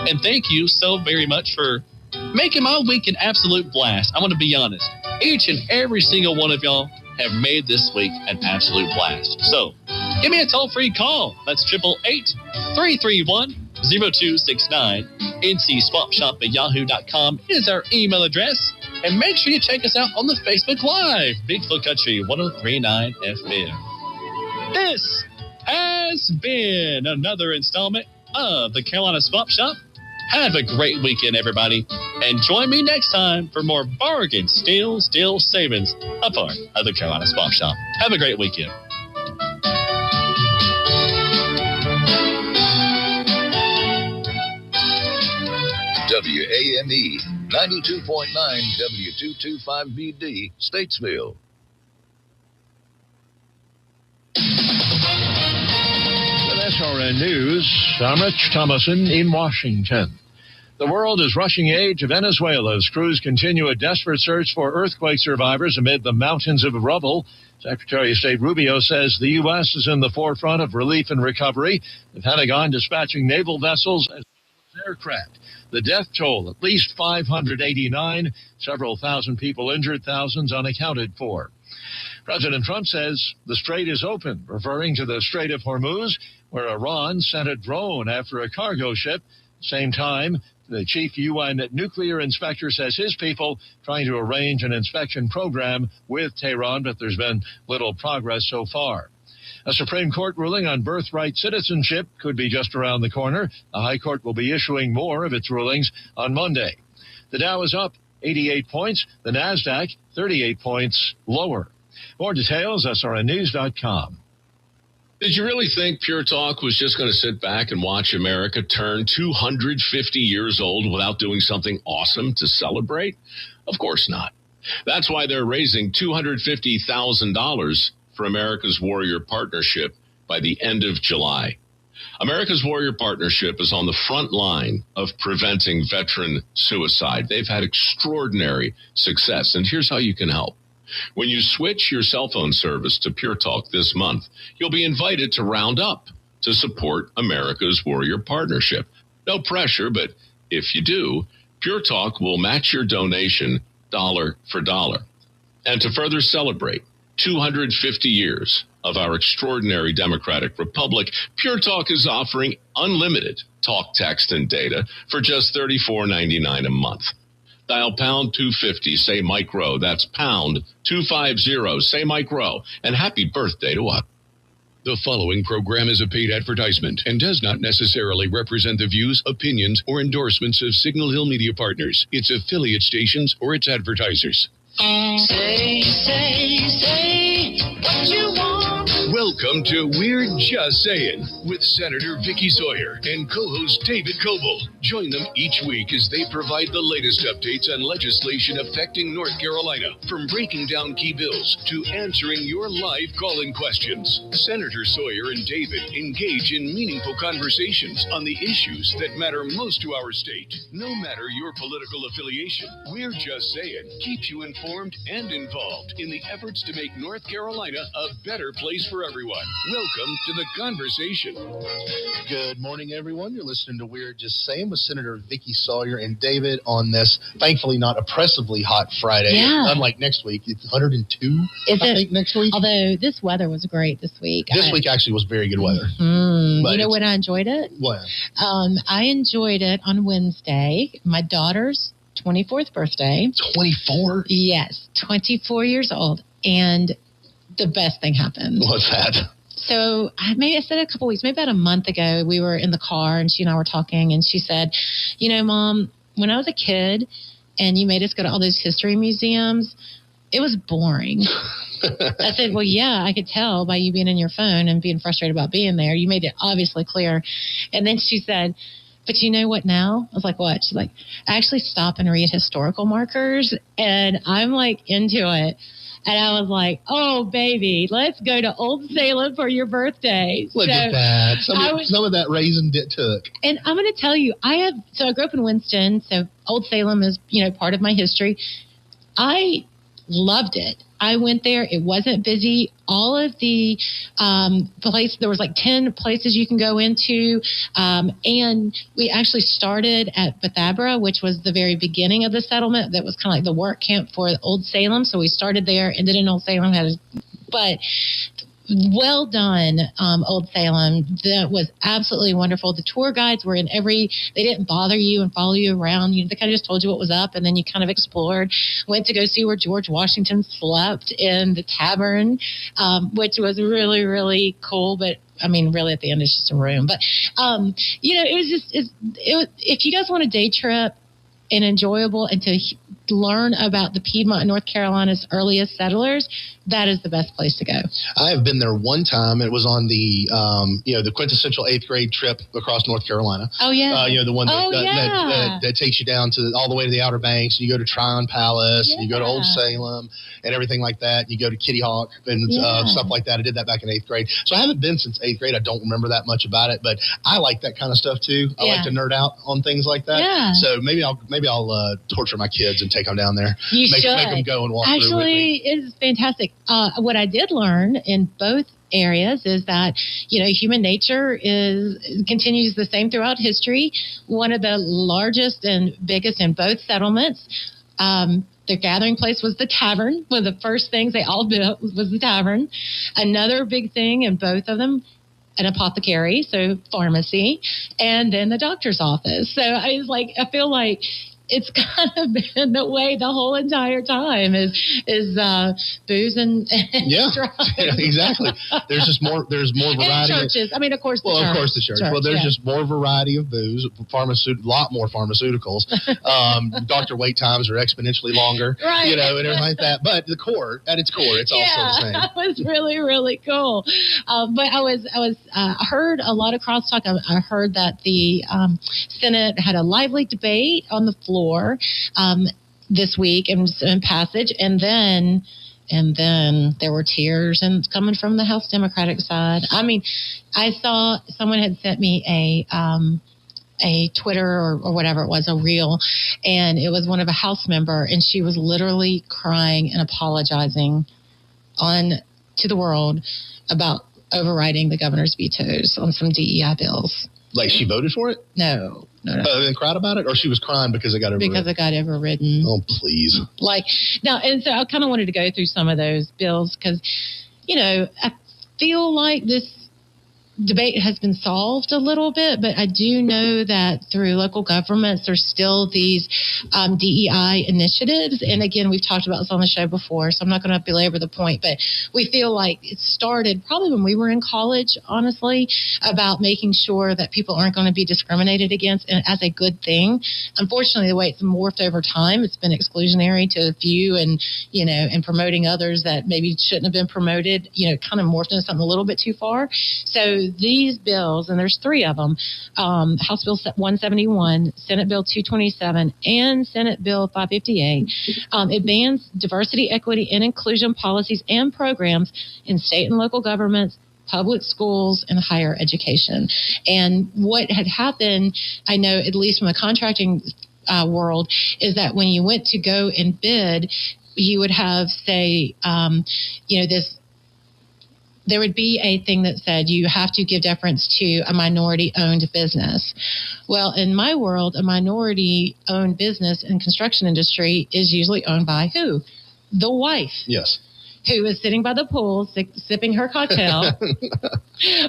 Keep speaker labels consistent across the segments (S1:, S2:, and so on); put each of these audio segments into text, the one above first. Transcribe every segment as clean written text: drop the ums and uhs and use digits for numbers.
S1: And thank you so very much for making my week an absolute blast. I want to be honest. Each and every single one of y'all have made this week an absolute blast. So, give me a toll-free call. That's 888-331-0269. ncswapshop@yahoo.com is our email address. And make sure you check us out on the Facebook Live, Bigfoot Country 103.9 FM. This has been another installment of the Carolina Swap Shop. Have a great weekend, everybody. And join me next time for more bargain, steal savings, a part of the Carolina Swap Shop. Have a great weekend.
S2: WAME 92.9 W225BD, Statesville.
S3: SRN News, I'm Rich Thomason in Washington. The world is rushing aid to Venezuela as crews continue a desperate search for earthquake survivors amid the mountains of rubble. Secretary of State Rubio says the U.S. is in the forefront of relief and recovery. The Pentagon dispatching naval vessels as well as aircraft. The death toll, at least 589, several thousand people injured, thousands unaccounted for. President Trump says the strait is open, referring to the Strait of Hormuz, where Iran sent a drone after a cargo ship. Same time, the chief UN nuclear inspector says his people trying to arrange an inspection program with Tehran, but there's been little progress so far. A Supreme Court ruling on birthright citizenship could be just around the corner. The High Court will be issuing more of its rulings on Monday. The Dow is up 88 points. The NASDAQ 38 points lower. More details, srnnews.com.
S4: Did you really think Pure Talk was just going to sit back and watch America turn 250 years old without doing something awesome to celebrate? Of course not. That's why they're raising $250,000 for America's Warrior Partnership by the end of July. America's Warrior Partnership is on the front line of preventing veteran suicide. They've had extraordinary success, and here's how you can help. When you switch your cell phone service to Pure Talk this month, you'll be invited to round up to support America's Warrior Partnership. No pressure, but if you do, Pure Talk will match your donation dollar for dollar. And to further celebrate 250 years of our extraordinary democratic republic, Pure Talk is offering unlimited talk, text, and data for just $34.99 a month. Dial pound 250, say Mike Rowe. That's pound 250, say Mike Rowe. And happy birthday to us.
S5: The following program is a paid advertisement and does not necessarily represent the views, opinions, or endorsements of Signal Hill Media Partners, its affiliate stations, or its advertisers.
S6: Say what you want.
S5: Welcome to We're Just Sayin' with Senator Vickie Sawyer and co-host David Coble. Join them each week as they provide the latest updates on legislation affecting North Carolina, from breaking down key bills to answering your live call-in questions. Senator Sawyer and David engage in meaningful conversations on the issues that matter most to our state. No matter your political affiliation, We're Just Sayin' keeps you informed and involved in the efforts to make North Carolina a better place for everyone. Welcome to the conversation.
S7: Good morning, everyone. You're listening to We're Just Saying with Senator Vickie Sawyer and David on this, thankfully not oppressively hot Friday.
S8: Yeah.
S7: Unlike next week. It's 102, I think, next week.
S8: Although this weather was great this week.
S7: This week actually was very good weather.
S8: You know when I enjoyed it?
S7: What?
S8: I enjoyed it on Wednesday. My daughter's 24th birthday.
S7: 24?
S8: Yes, 24 years old. And the best thing happened.
S7: What's that?
S8: So I said a couple weeks, maybe about a month ago, we were in the car and she and I were talking and she said, you know, Mom, when I was a kid and you made us go to all those history museums, it was boring. I said, well, yeah, I could tell by you being in your phone and being frustrated about being there. You made it obviously clear. And then she said, but you know what now? I was like, what? She's like, I actually stop and read historical markers and I'm like into it. And I was like, oh, baby, let's go to Old Salem for your birthday.
S7: Look at that. Some of that raisin took.
S8: And I'm going to tell you, I grew up in Winston, so Old Salem is, part of my history. I Loved it. I went there. It wasn't busy. All of the places, there was like 10 places you can go into. And we actually started at Bethabara, which was the very beginning of the settlement. That was kind of like the work camp for Old Salem. So we started there, ended in Old Salem. But well done, Old Salem. That was absolutely wonderful. The tour guides were they didn't bother you and follow you around. They kind of just told you what was up, and then you kind of explored. Went to go see where George Washington slept in the tavern, which was really, really cool. But I mean, really, at the end, it's just a room. But, it was just, if you guys want a day trip and enjoyable and to learn about the Piedmont, North Carolina's earliest settlers, that is the best place to go.
S7: I have been there one time. It was on the quintessential 8th grade trip across North Carolina.
S8: Oh, yeah.
S7: The one that takes you down to all the way to the Outer Banks. You go to Tryon Palace, and you go to Old Salem and everything like that. You go to Kitty Hawk and stuff like that. I did that back in 8th grade. So I haven't been since 8th grade. I don't remember that much about it, but I like that kind of stuff too. I like to nerd out on things like that. Yeah. So maybe I'll torture my kids and take them down there. Make them go and walk through with me.
S8: Actually, it's fantastic. What I did learn in both areas is that, human nature continues the same throughout history. One of the largest and biggest in both settlements, their gathering place was the tavern. One of the first things they all built was the tavern. Another big thing in both of them, an apothecary, so pharmacy, and then the doctor's office. So I feel like it's kind of been the way the whole entire time is booze and drugs.
S7: Yeah, exactly. There's more variety.
S8: And churches. Of course the church.
S7: Of course the church. Well, there's just more variety of booze, a lot more pharmaceuticals. Doctor wait times are exponentially longer,
S8: right?
S7: And everything like that. But at its core, it's also the same.
S8: That was really, really cool. But I heard a lot of crosstalk. I heard that the Senate had a lively debate on the floor this week in passage, and then there were tears and coming from the House Democratic side. I saw someone had sent me a Twitter or whatever it was, a reel, and it was one of a House member, and she was literally crying and apologizing to the world about overriding the governor's vetoes on some DEI bills.
S7: Like she voted for it?
S8: No.
S7: And cried about it? Or she was crying because it got overridden?
S8: Because it got overridden.
S7: Oh, please.
S8: And so I kind of wanted to go through some of those bills because, I feel like this debate has been solved a little bit, but I do know that through local governments, there's still these DEI initiatives. And again, we've talked about this on the show before, so I'm not going to belabor the point, but we feel like it started probably when we were in college, honestly, about making sure that people aren't going to be discriminated against and as a good thing. Unfortunately, the way it's morphed over time, it's been exclusionary to a few and promoting others that maybe shouldn't have been promoted, kind of morphed into something a little bit too far. So these bills, and there's 3 of them, House Bill 171, Senate Bill 227, and Senate Bill 558, advance diversity, equity, and inclusion policies and programs in state and local governments, public schools, and higher education. And what had happened, I know, at least from the contracting world, is that when you went to go and bid, you would have, say, there would be a thing that said you have to give deference to a minority-owned business. Well, in my world, a minority-owned business in construction industry is usually owned by who? The wife.
S7: Yes.
S8: Who is sitting by the pool, sipping her cocktail,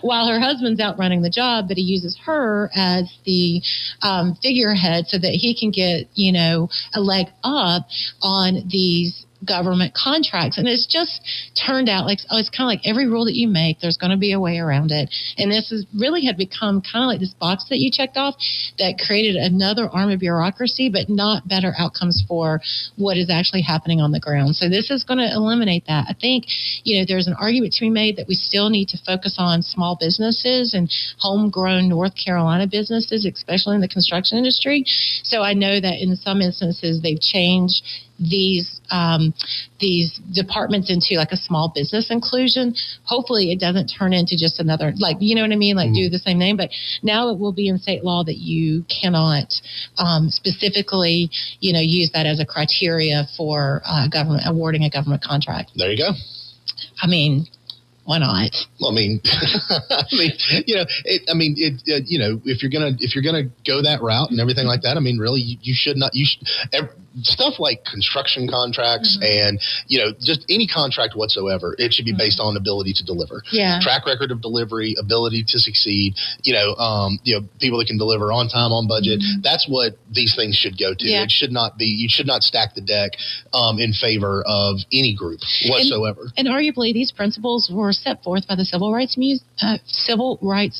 S8: while her husband's out running the job, but he uses her as the figurehead so that he can get, a leg up on these government contracts. And it's just turned out it's kind of like every rule that you make, there's going to be a way around it. And this had become kind of like this box that you checked off that created another arm of bureaucracy, but not better outcomes for what is actually happening on the ground. So this is going to eliminate that. I think, there's an argument to be made that we still need to focus on small businesses and homegrown North Carolina businesses, especially in the construction industry. So I know that in some instances they've changed these departments into like a small business inclusion. Hopefully it doesn't turn into just another, like, you know what I mean? Like do the same name, but now it will be in state law that you cannot specifically, use that as a criteria for government awarding a government contract.
S7: There you go.
S8: I mean, why not?
S7: Well, I mean, if you're gonna go that route and everything like that, I mean, really, you should not. Stuff like construction contracts and just any contract whatsoever, it should be based on ability to deliver.
S8: Yeah.
S7: Track record of delivery, ability to succeed. People that can deliver on time, on budget. That's what these things should go to.
S8: Yeah.
S7: It should not be. You should not stack the deck in favor of any group whatsoever.
S8: And arguably, these principles were set forth by the civil rights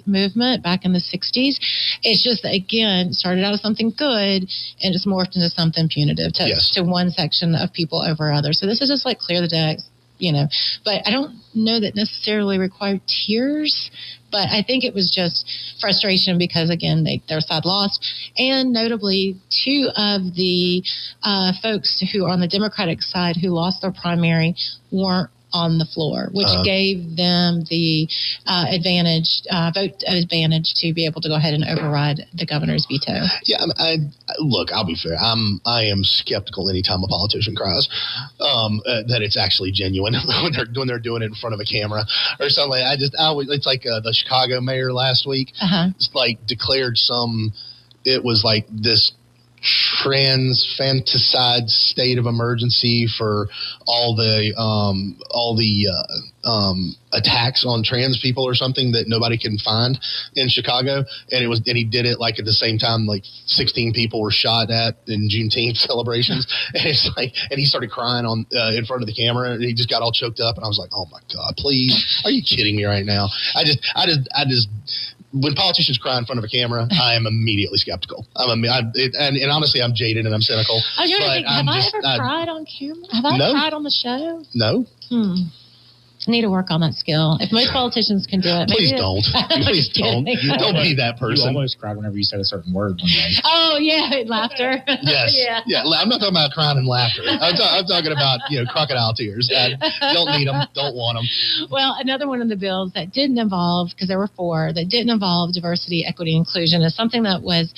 S8: movement back in the 60s. It's just, again, started out as something good and just morphed into something punitive to one section of people over others. So this is just like clear the decks, But I don't know that necessarily required tears. But I think it was just frustration because, again, their side lost. And notably, two of the folks who are on the Democratic side who lost their primary weren't on the floor, which gave them the vote advantage to be able to go ahead and override the governor's veto.
S7: Yeah, look, I'll be fair. I am skeptical anytime a politician cries that it's actually genuine when they're doing it in front of a camera or something. It's like the Chicago mayor last week, declared it was like this fantasized state of emergency for all the attacks on trans people or something that nobody can find in Chicago, and he did it like at the same time like 16 people were shot at in Juneteenth celebrations, and it's like, and he started crying in front of the camera, and he just got all choked up, and I was like, oh my God, please, are you kidding me right now? I just when politicians cry in front of a camera, I am immediately skeptical. And honestly, I'm jaded and I'm cynical.
S8: I was trying to think, have I ever cried on camera? Have I cried on the show?
S7: No.
S8: I need to work on that skill. If most politicians can do it,
S7: please don't. Please don't. Don't be that person.
S6: You almost cried whenever you said a certain word one day.
S8: Oh yeah, laughter.
S7: Yes. Yeah. I'm not talking about crying and laughter. I'm talking about crocodile tears. Don't need them. Don't want them.
S8: Well, another one of the bills that didn't involve, because there were four that didn't involve diversity, equity, inclusion, is something that was.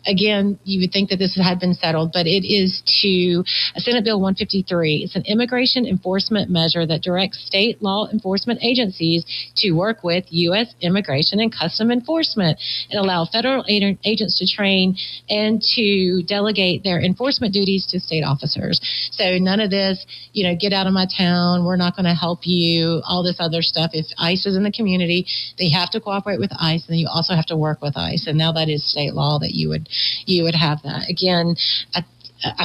S8: Again, you would think that this had been settled, but it is Senate Bill 153. It's an immigration enforcement measure that directs state law enforcement agencies to work with U.S. Immigration and Custom Enforcement and allow federal agents to train and to delegate their enforcement duties to state officers. So none of this, get out of my town, we're not going to help you, all this other stuff. If ICE is in the community, they have to cooperate with ICE, and you also have to work with ICE. And now that is state law that you would have that. Again, I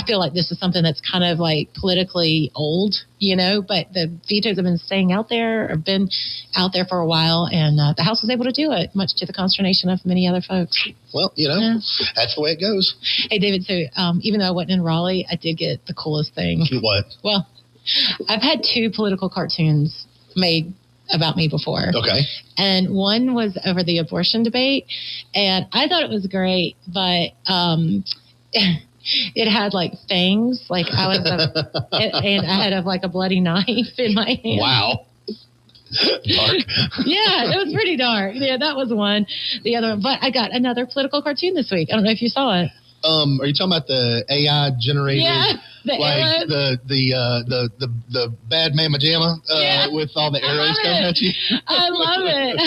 S8: feel like this is something that's kind of like politically old, but the vetoes have been staying out there, or been out there for a while, and the House was able to do it, much to the consternation of many other folks.
S7: Well, that's the way it goes.
S8: Hey, David, so even though I wasn't in Raleigh, I did get the coolest thing.
S7: What?
S8: Well, I've had two political cartoons made about me before.
S7: Okay.
S8: And one was over the abortion debate, and I thought it was great, but it had like fangs, like I was and I had like a bloody knife in my hand.
S7: Wow. Dark.
S8: Yeah, it was pretty dark. Yeah, that was one. The other one, but I got another political cartoon this week. I don't know if you saw it.
S7: Are you talking about the AI generated?
S8: Yeah.
S7: The bad mamma jamma with all the arrows coming at you.
S8: I love it.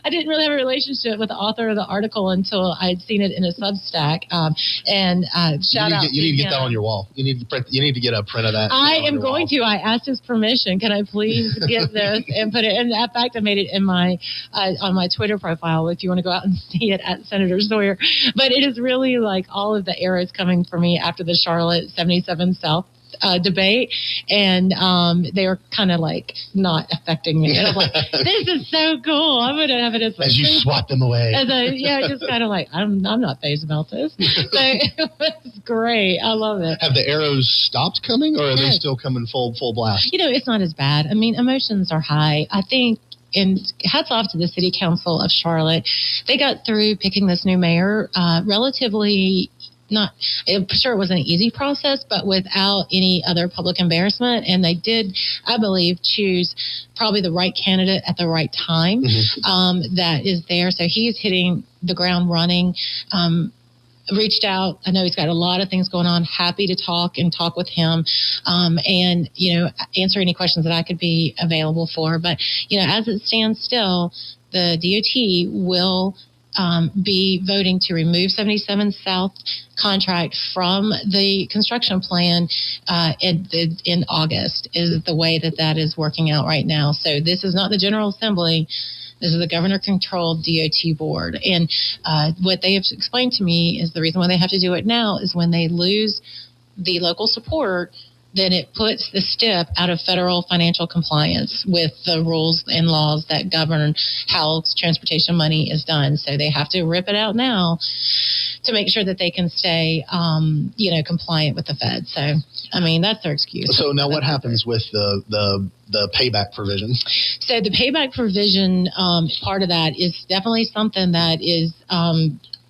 S8: I didn't really have a relationship with the author of the article until I'd seen it in a Substack. Shout out.
S7: You need to get that on your wall. You need to get a print of that.
S8: I am going to. I asked his permission. Can I please get this and put it? And in fact, I made it in my on my Twitter profile. If you want to go out and see it at Senator Sawyer. But it is really like all of the arrows coming for me after the Charlotte 77 South debate, and they were kind of like not affecting me. And I'm like, this is so cool. I'm gonna have it as
S7: you swat them away.
S8: Just kind of like I'm not fazed about this. So it was great. I love it.
S7: Have the arrows stopped coming, or are they still coming full blast?
S8: It's not as bad. I mean, emotions are high. I think. And hats off to the City Council of Charlotte. They got through picking this new mayor relatively I'm sure it wasn't an easy process, but without any other public embarrassment. And they did, I believe, choose probably the right candidate at the right time that is there. So he's hitting the ground running. Reached out. I know he's got a lot of things going on. Happy to talk with him, and answer any questions that I could be available for. But as it stands still, the DOT will be voting to remove 77 South contract from the construction plan in August. Is the way that is working out right now. So this is not the General Assembly. This is the governor-controlled DOT board. And what they have explained to me is the reason why they have to do it now is when they lose the local support, then it puts the STIP out of federal financial compliance with the rules and laws that govern how transportation money is done. So they have to rip it out now to make sure that they can stay, compliant with the Fed. So, that's their excuse.
S7: So now what happens with the payback provision?
S8: So the payback provision, part of that is definitely something that is,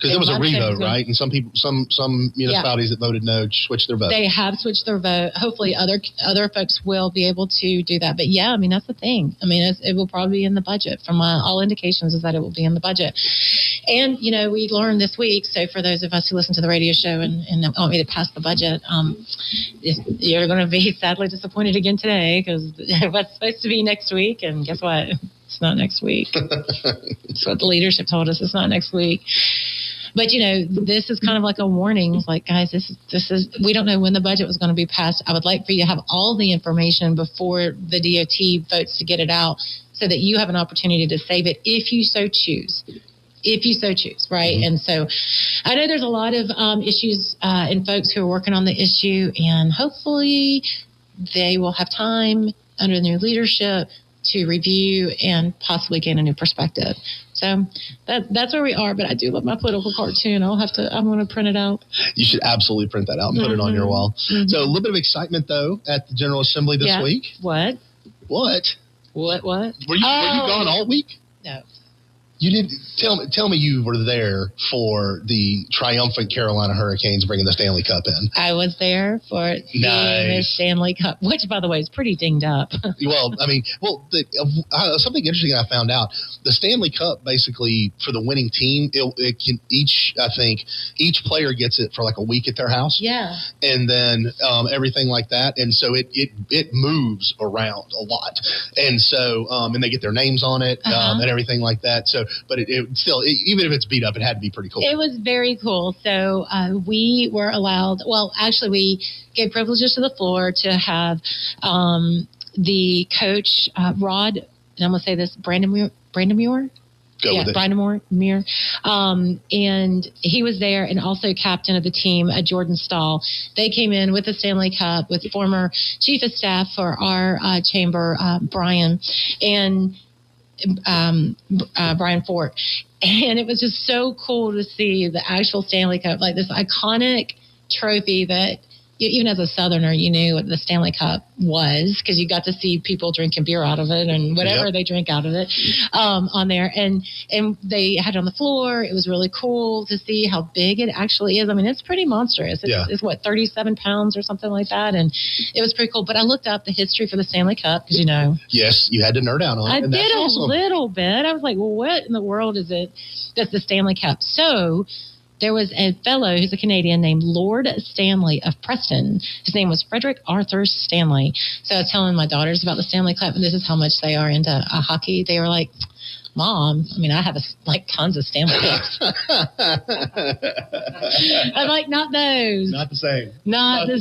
S7: because there was a revote, right? And some municipalities that voted no switched their vote.
S8: They have switched their vote. Hopefully other folks will be able to do that. But yeah, that's the thing. It will probably be in the budget. From all indications is that it will be in the budget. And, we learned this week, so for those of us who listen to the radio show and want me to pass the budget, you're going to be sadly disappointed again today because it was supposed to be next week. And guess what? It's not next week. That's what the leadership told us. It's not next week. But, this is kind of like a warning. It's like, guys, this is, we don't know when the budget was going to be passed. I would like for you to have all the information before the DOT votes to get it out so that you have an opportunity to save it if you so choose. Right? Mm-hmm. And so I know there's a lot of issues and folks who are working on the issue, and hopefully they will have time under the new leadership to review and possibly gain a new perspective. So that's where we are. But I do love my political cartoon. I'm going to print it out.
S7: You should absolutely print that out and put it on your wall. Mm-hmm. So a little bit of excitement, though, at the General Assembly this week.
S8: What?
S7: What? Were you gone all week?
S8: No.
S7: You didn't tell me you were there for the triumphant Carolina Hurricanes bringing the Stanley Cup in.
S8: I was there for the Stanley Cup, which, by the way, is pretty dinged up. Something interesting I found out: the Stanley Cup, basically for the winning team, it can each player gets it for like a week at their house. Yeah,
S7: and then everything like that, and so it moves around a lot, and so and they get their names on it and everything like that. So. But it still, even if it's beat up, it had to be pretty cool.
S8: It was very cool. So we were allowed, we gave privileges to the floor to have the coach, Rod, and I'm going to say this, Brandon Muir?
S7: Go with it.
S8: Brandon Muir. And he was there, and also captain of the team, Jordan Stahl. They came in with the Stanley Cup with former chief of staff for our chamber, Brian, and Brian Fort. And it was just so cool to see the actual Stanley Cup, like this iconic trophy that even as a Southerner, you knew what the Stanley Cup was because you got to see people drinking beer out of it and whatever they drink out of it on there. And they had it on the floor. It was really cool to see how big it actually is. It's pretty monstrous. It's what, 37 pounds or something like that. And it was pretty cool. But I looked up the history for the Stanley Cup because,
S7: Yes, you had to nerd out on it.
S8: I did a little bit. I was like, well, what in the world is it that's the Stanley Cup? So there was a fellow who's a Canadian named Lord Stanley of Preston. His name was Frederick Arthur Stanley. So I was telling my daughters about the Stanley Cup, and this is how much they are into hockey. They were like, Mom, I have tons of Stanley Cups. I'm like, not those.
S7: Not the same.
S8: Not the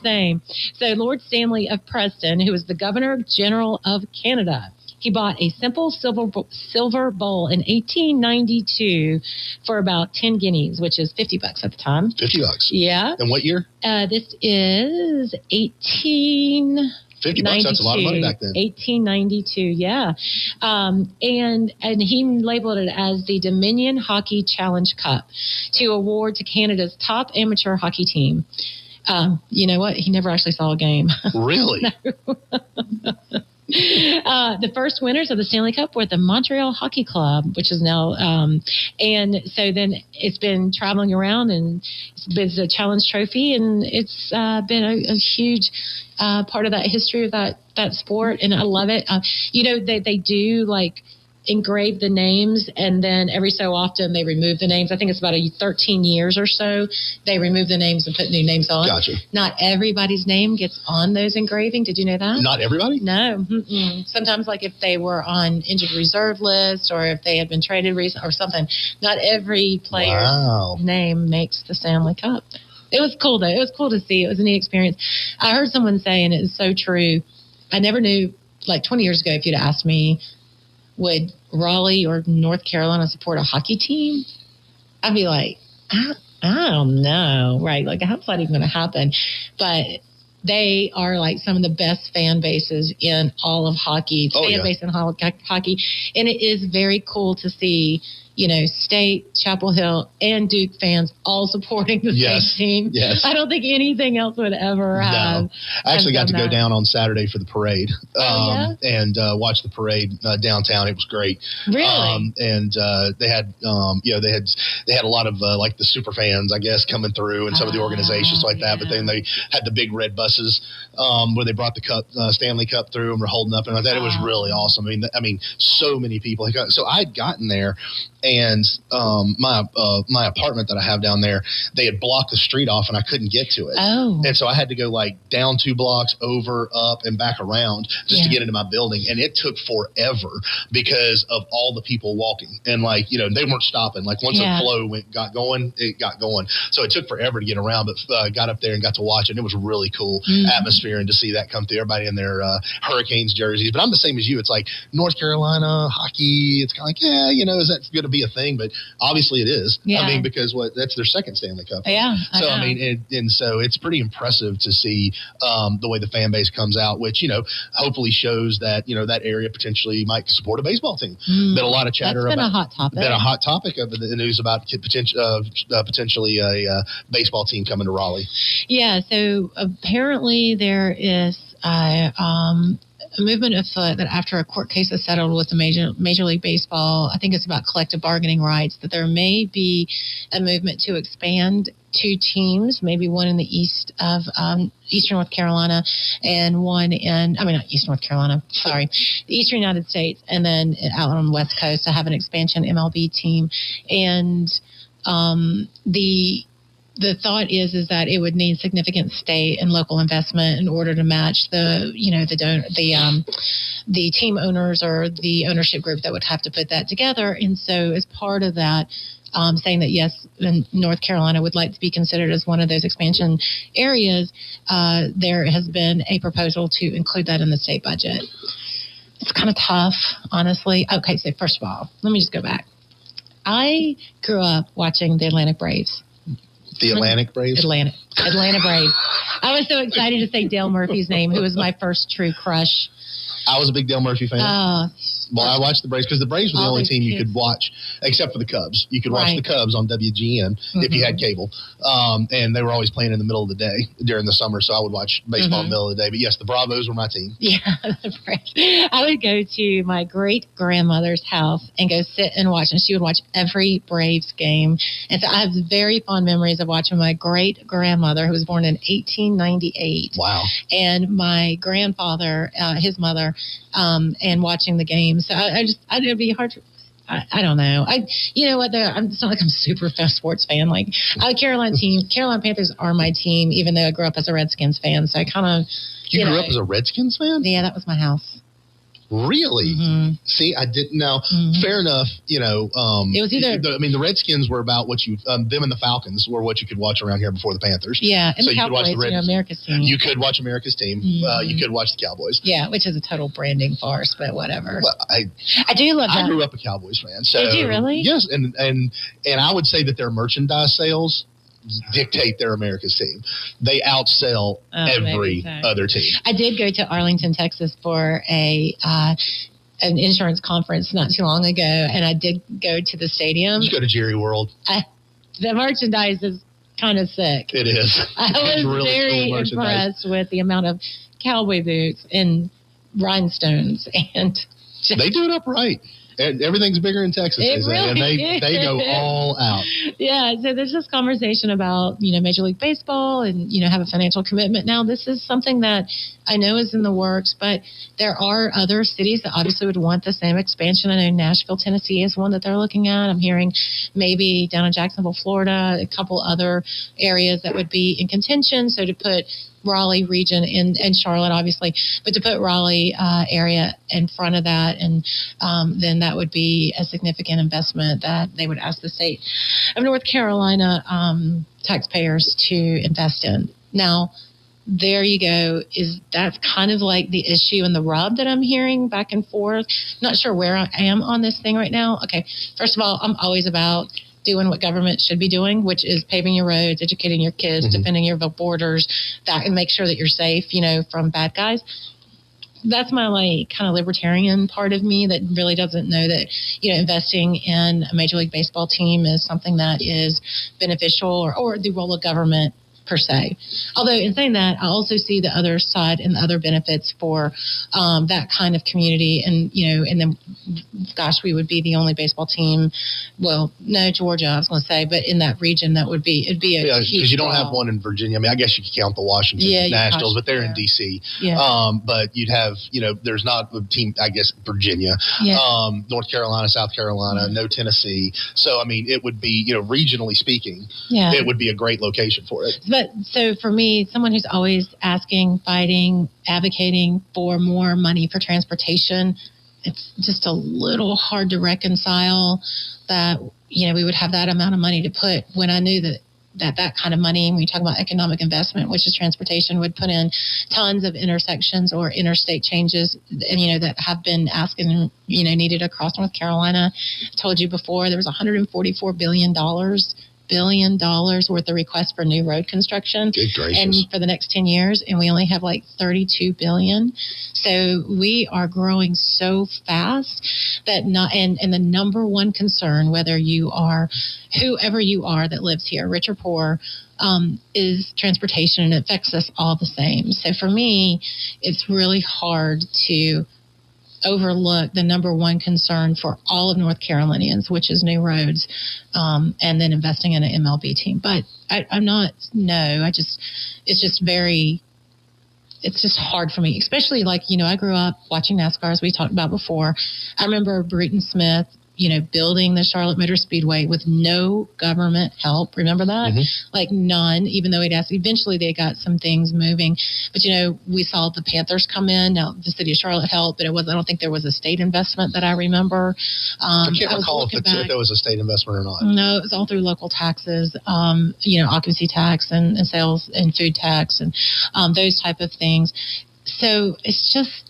S8: same. So Lord Stanley of Preston, who was the Governor General of Canada, he bought a simple silver bowl in 1892 for about 10 guineas, which is $50 at the time.
S7: $50.
S8: Yeah.
S7: And what year?
S8: This is $50.
S7: That's a lot of money back then.
S8: 1892, yeah. And he labeled it as the Dominion Hockey Challenge Cup to award to Canada's top amateur hockey team. You know what? He never actually saw a game.
S7: Really?
S8: No. The first winners of the Stanley Cup were the Montreal Hockey Club, which is now, and so then it's been traveling around, and it's a challenge trophy, and it's been a huge part of that history of that sport, and I love it. They do like engrave the names, and then every so often they remove the names. I think it's about 13 years or so they remove the names and put new names on.
S7: Gotcha.
S8: Not everybody's name gets on those engraving. Did you know that?
S7: Not everybody?
S8: No. Mm-mm. Sometimes, like if they were on injured reserve list or if they had been traded recently or something, not every player's name makes the Stanley Cup. It was cool, though. It was cool to see. It was a neat experience. I heard someone say, and it is so true, I never knew, like 20 years ago, if you'd asked me, would Raleigh or North Carolina support a hockey team? I'd be like, I don't know, right? Like, how's that even going to happen? But they are like some of the best fan bases in all of hockey, base in hockey. And it is very cool to see, State, Chapel Hill, and Duke fans all supporting the same team.
S7: Yes.
S8: I don't think anything else would ever have.
S7: No. I actually got to go down on Saturday for the parade and watch the parade downtown. It was great.
S8: Really?
S7: And they had, they had a lot of like the super fans, I guess, coming through, and some of the organizations like that. But then they had the big red buses where they brought the cup, Stanley Cup through, and were holding up and like that. It was really awesome. I mean, so many people. So I'd gotten there. And my apartment that I have down there, they had blocked the street off, and I couldn't get to it.
S8: Oh.
S7: And so I had to go like down 2 blocks, over, up, and back around just to get into my building. And it took forever because of all the people walking. And like, they weren't stopping. Like once the flow got going, it got going. So it took forever to get around, but got up there and got to watch it. And it was really cool atmosphere, and to see that come through, everybody in their Hurricanes jerseys. But I'm the same as you. It's like North Carolina hockey. It's kind of like, is that going to be a thing? But obviously it is. I mean, because that's their second Stanley Cup.
S8: Yeah.
S7: So I mean, and so it's pretty impressive to see the way the fan base comes out, which hopefully shows that that area potentially might support a baseball team. Been a lot of chatter
S8: about.
S7: Been
S8: a
S7: hot topic of the news about potentially a baseball team coming to Raleigh.
S8: Yeah. So apparently there is a movement afoot that after a court case is settled with the Major League Baseball, I think it's about collective bargaining rights, that there may be a movement to expand 2 teams, maybe one in the east of eastern North Carolina and one not Eastern North Carolina, sorry, the Eastern United States, and then out on the West Coast to have an expansion MLB team. And the thought is that it would need significant state and local investment in order to match the team owners or the ownership group that would have to put that together. And so as part of that, saying that yes, North Carolina would like to be considered as one of those expansion areas, there has been a proposal to include that in the state budget. It's kind of tough, honestly. Okay, so first of all, let me just go back. I grew up watching the Atlanta Braves.
S7: The Atlantic Braves?
S8: Atlanta Braves. I was so excited to say Dale Murphy's name, who was my first true crush.
S7: I was a big Dale Murphy fan. Well, I watched the Braves because the Braves were the only team you could watch, except for the Cubs. You could watch the Cubs on WGN if you had cable. And they were always playing in the middle of the day during the summer, so I would watch baseball in the middle of the day. But yes, the Bravos were my team.
S8: Yeah, the Braves. I would go to my great-grandmother's house and go sit and watch, and she would watch every Braves game. And so I have very fond memories of watching my great-grandmother, who was born in 1898.
S7: Wow.
S8: And my grandfather, his mother, and watching the games. So it'd be hard to, I don't know. You know what? It's not like I'm a super sports fan. Like Carolina Panthers are my team, even though I grew up as a Redskins fan. So I kind of.
S7: You grew up as a Redskins fan?
S8: Yeah, that was my house.
S7: Really?
S8: Mm-hmm.
S7: See, I didn't know. Fair enough. It was either. The Redskins were about what you, them and the Falcons were what you could watch around here before the Panthers.
S8: Yeah, and
S7: so
S8: the Cowboys,
S7: you could watch
S8: America's team.
S7: You could watch America's team. You could watch the Cowboys.
S8: Yeah, which is a total branding farce, but whatever.
S7: Well,
S8: I do love that.
S7: I grew up a Cowboys fan. So,
S8: did you really?
S7: Yes, and I would say that their merchandise sales dictate their America's team. They outsell every other team.
S8: I did go to Arlington, Texas for an insurance conference not too long ago, and I did go to the stadium.
S7: You go to Jerry World.
S8: The merchandise is kind of sick.
S7: It is.
S8: I was really very impressed with the amount of cowboy boots and rhinestones and
S7: they do it up right. And everything's bigger in Texas,
S8: and
S7: they go all out.
S8: Yeah, so there's this conversation about, Major League Baseball and, have a financial commitment. Now, this is something that I know is in the works, but there are other cities that obviously would want the same expansion. I know Nashville, Tennessee is one that they're looking at. I'm hearing maybe down in Jacksonville, Florida, a couple other areas that would be in contention. So to put Raleigh region and Charlotte, obviously, but to put Raleigh area in front of that, and then that would be a significant investment that they would ask the state of North Carolina taxpayers to invest in. Now, there you go. That's kind of like the issue and the rub that I'm hearing back and forth. Not sure where I am on this thing right now. Okay, first of all, I'm always about doing what government should be doing, which is paving your roads, educating your kids, defending your borders, that and make sure that you're safe, from bad guys. That's my kind of libertarian part of me that really doesn't know that, investing in a Major League Baseball team is something that is beneficial or the role of government per se. Although in saying that, I also see the other side and the other benefits for that kind of community. And, and then, gosh, we would be the only baseball team. Well, no, Georgia, I was going to say, but in that region, it'd be a huge
S7: because you don't have one in Virginia. I mean, I guess you could count the Washington Nationals, but they're in D.C. Yeah. But you'd have, there's not a team, I guess, Virginia, North Carolina, South Carolina, no Tennessee. So, I mean, it would be, regionally speaking, it would be a great location for it.
S8: But so for me, someone who's always asking, fighting, advocating for more money for transportation, it's just a little hard to reconcile that, we would have that amount of money to put when I knew that kind of money, when you talk about economic investment, which is transportation, would put in tons of intersections or interstate changes, and, that have been asked and, needed across North Carolina. I told you before, there was $144 billion worth of requests for new road construction.
S7: Good gracious.
S8: And for the next 10 years, and we only have like $32 billion. So we are growing so fast that and the number one concern, whether you are whoever you are that lives here, rich or poor, is transportation, and it affects us all the same. So for me, it's really hard to overlook the number one concern for all of North Carolinians, which is new roads, and then investing in an MLB team. But it's just hard for me, especially I grew up watching NASCAR, as we talked about before. I remember Bruton Smith, building the Charlotte Motor Speedway with no government help. Remember that? None, even though eventually they got some things moving. But, we saw the Panthers come in. Now, the city of Charlotte helped, but I don't think there was a state investment that I remember.
S7: I can't recall if there was a state investment or not.
S8: No, it was all through local taxes, occupancy tax and sales and food tax and those type of things. So it's just,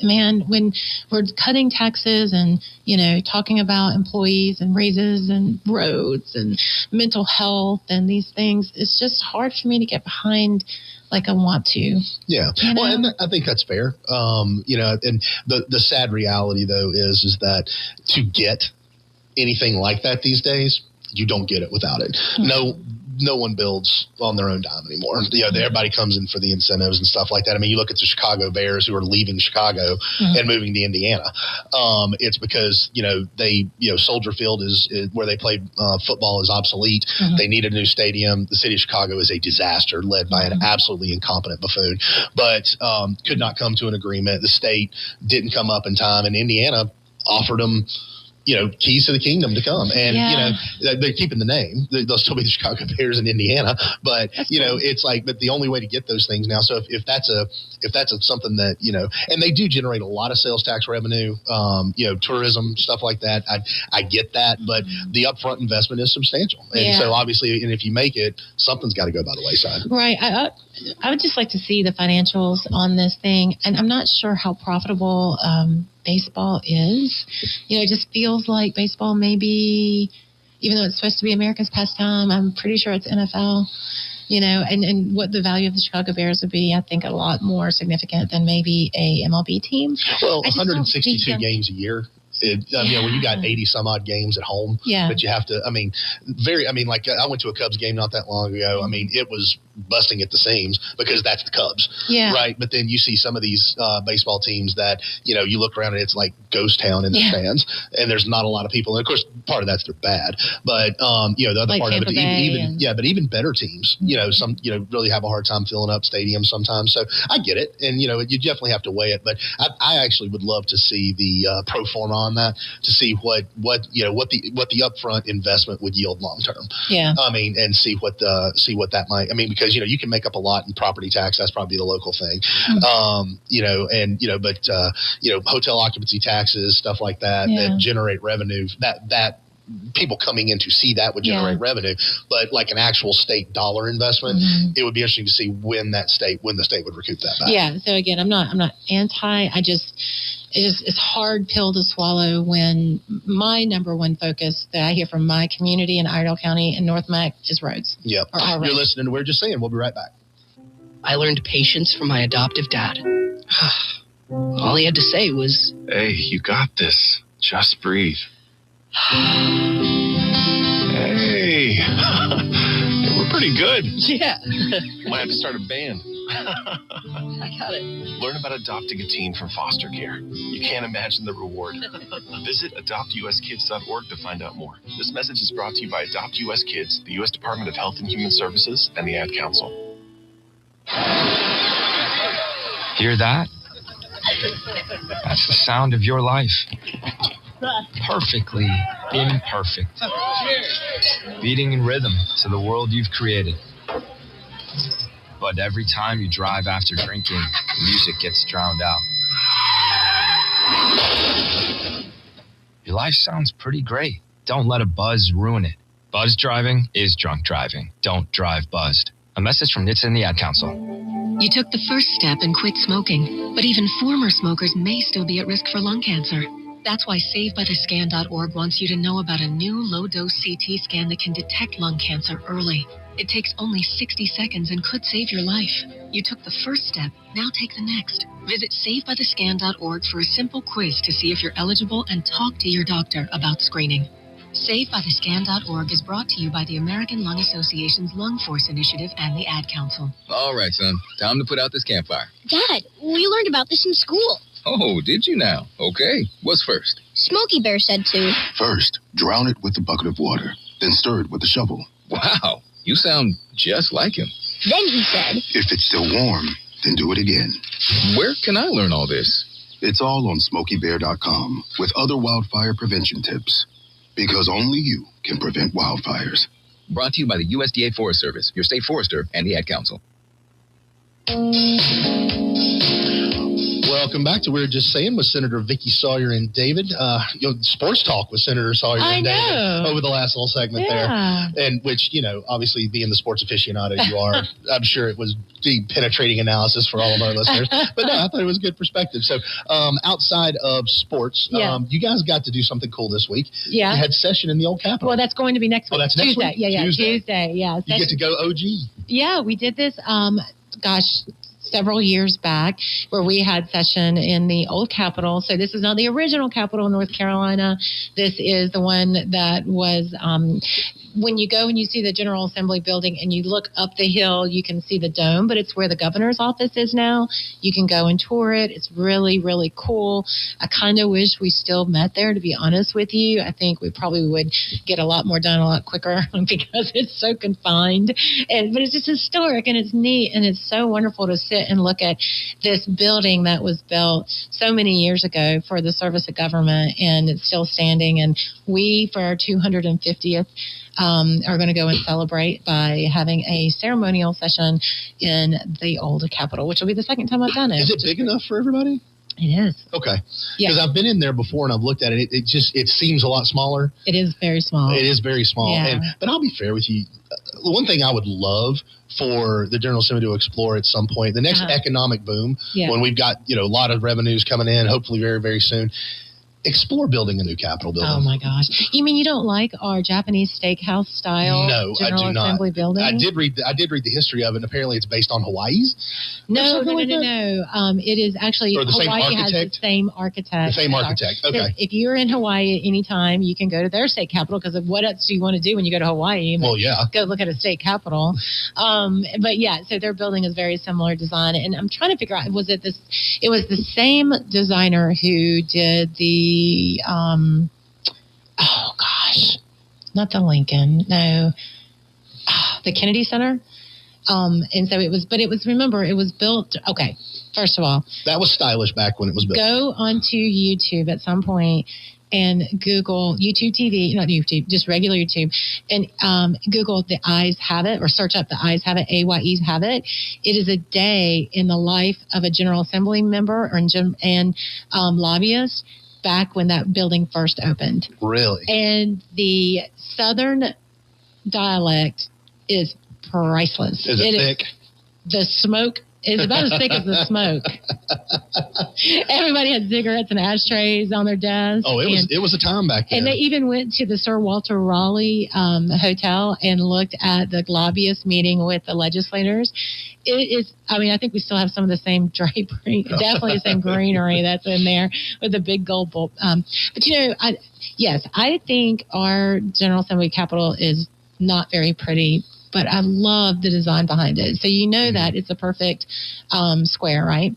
S8: man, when we're cutting taxes and, talking about employees and raises and roads and mental health and these things, it's just hard for me to get behind like I want to.
S7: Yeah. Well, and I think that's fair. And the sad reality, though, is that to get anything like that these days, you don't get it without it. No one builds on their own dime anymore. Everybody comes in for the incentives and stuff like that. I mean, you look at the Chicago Bears who are leaving Chicago and moving to Indiana. It's because, Soldier Field is where they played football is obsolete. They need a new stadium. The city of Chicago is a disaster led by an absolutely incompetent buffoon, but could not come to an agreement. The state didn't come up in time, and Indiana offered them keys to the kingdom to come. And, they're keeping the name. They'll still be the Chicago Bears in Indiana. But, it's but the only way to get those things now. So if that's something that, and they do generate a lot of sales tax revenue, tourism, stuff like that. I get that. But the upfront investment is substantial. And so obviously, and if you make it, something's got to go by the wayside.
S8: Right. I would just like to see the financials on this thing. And I'm not sure how profitable baseball is. It just feels like baseball maybe, even though it's supposed to be America's pastime, I'm pretty sure it's NFL. And what the value of the Chicago Bears would be, I think, a lot more significant than maybe a MLB team.
S7: Well, 162 games a year When you got 80 some odd games at home that you have to, I went to a Cubs game not that long ago. I mean, it was busting at the seams because that's the Cubs, right? But then you see some of these baseball teams that, you look around and it's like ghost town in the stands, and there's not a lot of people. And of course, part of that's they're bad, but the other
S8: like
S7: part
S8: Tampa
S7: of it, but even better teams, some really have a hard time filling up stadiums sometimes. So I get it, and you definitely have to weigh it. But I actually would love to see the pro forma on that, to see what the upfront investment would yield long term. Yeah, I mean, and see what that might. I mean, because you can make up a lot in property tax. That's probably the local thing. But hotel occupancy taxes, stuff like that, that generate revenue. That people coming in to see that would generate revenue. But like an actual state dollar investment, it would be interesting to see when the state would recoup that back.
S8: Yeah. So again, I'm not anti. It's hard pill to swallow when my number one focus that I hear from my community in Iredell County and North Mac is roads.
S7: Yep. You're listening to We're Just Saying. We'll be right back.
S9: I learned patience from my adoptive dad. All he had to say was,
S10: "Hey, you got this. Just breathe." Hey, we're pretty good.
S9: Yeah.
S10: Might have to start a band.
S9: I got it.
S10: Learn about adopting a teen from foster care. You can't imagine the reward. Visit adoptuskids.org to find out more. This message is brought to you by Adopt US Kids, the U.S. Department of Health and Human Services, and the Ad Council.
S11: Hear that? That's the sound of your life. Perfectly imperfect. Beating in rhythm to the world you've created. But every time you drive after drinking, the music gets drowned out. Your life sounds pretty great. Don't let a buzz ruin it. Buzz driving is drunk driving. Don't drive buzzed. A message from NHTSA and the Ad Council.
S12: You took the first step and quit smoking, but even former smokers may still be at risk for lung cancer. That's why SaveByTheScan.org wants you to know about a new low-dose CT scan that can detect lung cancer early. It takes only 60 seconds and could save your life. You took the first step, now take the next. Visit SaveByTheScan.org for a simple quiz to see if you're eligible and talk to your doctor about screening. SaveByTheScan.org is brought to you by the American Lung Association's Lung Force Initiative and the Ad Council.
S13: All right, son. Time to put out this campfire.
S14: Dad, we learned about this in school.
S13: Oh, did you now? Okay. What's first?
S14: Smokey Bear said to.
S15: First, drown it with a bucket of water, then stir it with a shovel.
S13: Wow, you sound just like him.
S14: Then he said,
S15: if it's still warm, then do it again.
S13: Where can I learn all this?
S15: It's all on SmokeyBear.com with other wildfire prevention tips. Because only you can prevent wildfires.
S13: Brought to you by the USDA Forest Service, your state forester, and the Ad Council.
S7: Welcome back to We're Just Saying with Senator Vickie Sawyer and David. Sports talk with Senator Sawyer and David over the last little segment there. And which, obviously being the sports aficionado you are, I'm sure it was deep penetrating analysis for all of our listeners. But no, I thought it was good perspective. So outside of sports, you guys got to do something cool this week. Yeah. You had session in the old Capitol.
S8: Well, that's going to be next week.
S7: Oh, that's next
S8: Tuesday.
S7: Week?
S8: Tuesday. Yeah.
S7: You get to go OG.
S8: Yeah, we did this, several years back where we had session in the old Capitol. So this is not the original Capitol in North Carolina. This is the one that was when you go and you see the General Assembly building and you look up the hill, you can see the dome, but it's where the governor's office is now. You can go and tour it. It's really, really cool. I kind of wish we still met there, to be honest with you. I think we probably would get a lot more done a lot quicker because it's so confined. But it's just historic and it's neat and it's so wonderful to sit and look at this building that was built so many years ago for the service of government, and it's still standing. And we, for our 250th, are going to go and celebrate by having a ceremonial session in the old Capitol, which will be the second time I've done it.
S7: Is it big enough for everybody?
S8: It is.
S7: Okay. Because I've been in there before and I've looked at it. It seems a lot smaller.
S8: It is very small.
S7: It is very small.
S8: Yeah.
S7: But I'll be fair with you. The one thing I would love for the General Assembly to explore at some point, the next economic boom, when we've got a lot of revenues coming in, hopefully very, very soon, explore building a new Capitol building.
S8: Oh my gosh! You mean you don't like our Japanese steakhouse style?
S7: No, I do not.
S8: Assembly building?
S7: I did read the history of it, and apparently it's based on Hawaii's.
S8: No. It is actually Hawaii has the same architect.
S7: The same architect. Okay.
S8: So if you're in Hawaii at any time, you can go to their state capitol, because what else do you want to do when you go to Hawaii?
S7: Well, yeah.
S8: Go look at a state capitol. But yeah, so their building is very similar design, and I'm trying to figure out, was it this? It was the same designer who did the not the Lincoln, no, the Kennedy Center. And so it was built. Okay, first of all,
S7: that was stylish back when it was built.
S8: Go onto YouTube at some point and Google YouTube TV, not YouTube, just regular YouTube, and Google The Ayes Have It, or search up The Ayes Have It, AYEs Have It. It is a day in the life of a General Assembly member and lobbyist back when that building first opened.
S7: Really?
S8: And the Southern dialect is priceless.
S7: Is it thick?
S8: The smoke is about as thick as the smoke. Everybody had cigarettes and ashtrays on their desks.
S7: Oh, it was a time back then.
S8: And they even went to the Sir Walter Raleigh hotel and looked at the lobbyist meeting with the legislators. It is, I mean, I think we still have some of the same drapery, definitely the same greenery that's in there with the big gold bulb. But, I think our General Assembly Capitol is not very pretty, but I love the design behind it. So that it's a perfect square, right?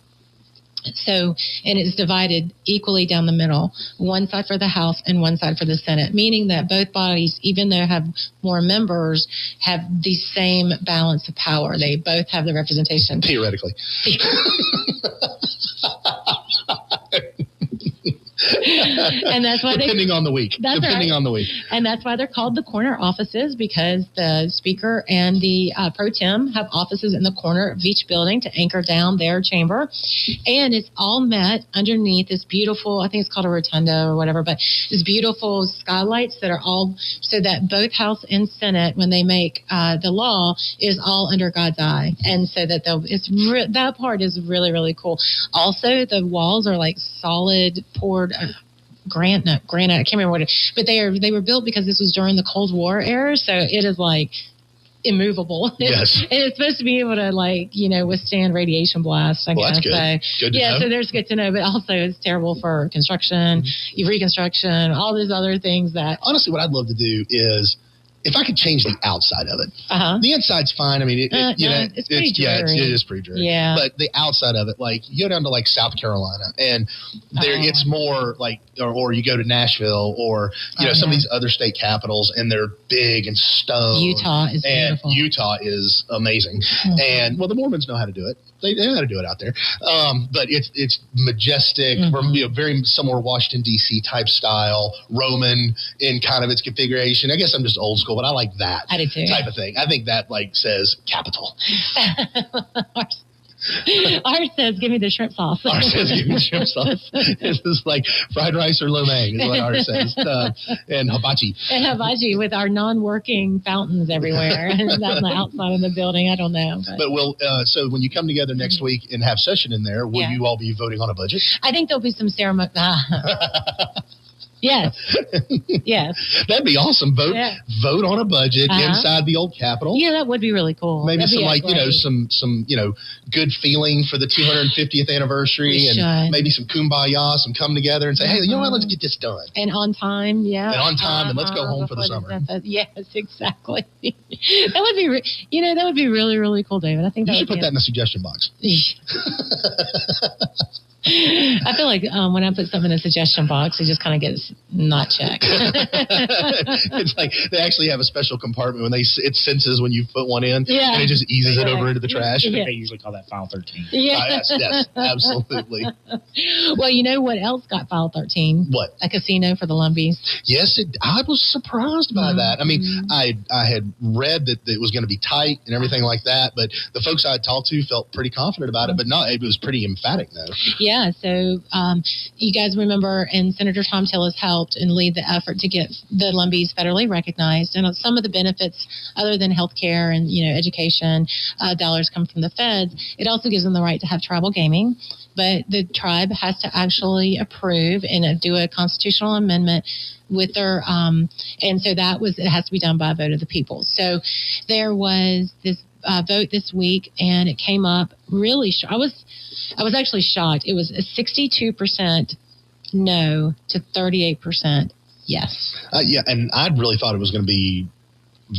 S8: So, and it's divided equally down the middle, one side for the House and one side for the Senate, meaning that both bodies, even though have more members, have the same balance of power. They both have the representation.
S7: Theoretically.
S8: And that's why
S7: depending on the week.
S8: And that's why they're called the corner offices, because the Speaker and the pro tem have offices in the corner of each building to anchor down their chamber. And it's all met underneath this beautiful, I think it's called a rotunda or whatever, but these beautiful skylights that are all so that both House and Senate, when they make the law, is all under God's eye. And so that that part is really, really cool. Also, the walls are like solid poured granite, I can't remember what but they were built because this was during the Cold War era, so it is like immovable.
S7: Yes.
S8: And it's supposed to be able to withstand radiation blast, I guess.
S7: That's good. Good to know.
S8: So there's good to know, but also it's terrible for construction, reconstruction, all these other things that...
S7: Honestly, what I'd love to do is, if I could change the outside of it. The inside's fine. I mean,
S8: it's pretty dreary.
S7: It is pretty dreary.
S8: Yeah.
S7: But the outside of it, like, you go down to, like, South Carolina, and it's more, like, or you go to Nashville, or, some of these other state capitals, and they're big and stone.
S8: Utah is beautiful.
S7: Utah is amazing. And, well, the Mormons know how to do it. They know how to do it out there. But it's majestic, very somewhere Washington, D.C. type style, Roman in kind of its configuration. I guess I'm just old school, but I like that type of thing. I think that says Capitol.
S8: Ours says, give me the shrimp sauce.
S7: Ours says, give me the shrimp sauce. It's just like fried rice or lo mein is what ours says. And hibachi.
S8: And hibachi with our non-working fountains everywhere. And on the outside of the building. I don't know.
S7: But so when you come together next week and have session in there, will you all be voting on a budget?
S8: I think there'll be some ceremony. Yes. Yes.
S7: That'd be awesome. Vote on a budget inside the old Capitol.
S8: Yeah, that would be really cool.
S7: Maybe
S8: That'd
S7: some good feeling for the 250th anniversary, and maybe some kumbaya, some come together and say, hey, you know what, let's get this done.
S8: And on time,
S7: and let's go home for the summer.
S8: Yes, exactly. That would be that would be really, really cool, David. I think
S7: you should put that in the suggestion box.
S8: I feel like when I put something in the suggestion box, it just kind of gets not checked.
S7: It's like they actually have a special compartment when it senses when you put one in, and it just eases it over into the trash.
S6: I think they usually call that file 13.
S8: Yeah.
S7: Yes, absolutely.
S8: Well, you know what else got file 13?
S7: What?
S8: A casino for the Lumbies.
S7: Yes, I was surprised by that. I mean, I had read that it was going to be tight and everything like that, but the folks I had talked to felt pretty confident about it. But no, it was pretty emphatic, though.
S8: Yeah. Yeah, so you guys remember, and Senator Tom Tillis helped and lead the effort to get the Lumbees federally recognized. And some of the benefits, other than health care and, education, dollars come from the feds. It also gives them the right to have tribal gaming. But the tribe has to actually approve and do a constitutional amendment with their, and so it has to be done by a vote of the people. So there was this vote this week, and it came up really. I was actually shocked. It was a 62% no to 38% yes.
S7: Yeah, and I really thought it was going to be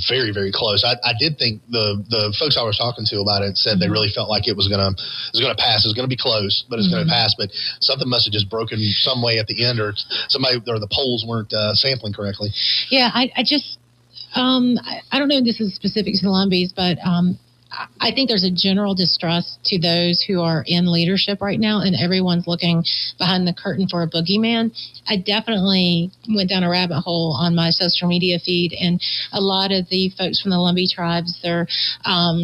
S7: very, very close. I did think the folks I was talking to about it said they really felt like it was gonna pass. It was gonna be close, but it's gonna pass. But something must have just broken some way at the end, or the polls weren't sampling correctly.
S8: Yeah, I just I don't know if this is specific to the Lumbees, but I think there's a general distrust to those who are in leadership right now, and everyone's looking behind the curtain for a boogeyman. I definitely went down a rabbit hole on my social media feed, and a lot of the folks from the Lumbee tribes, their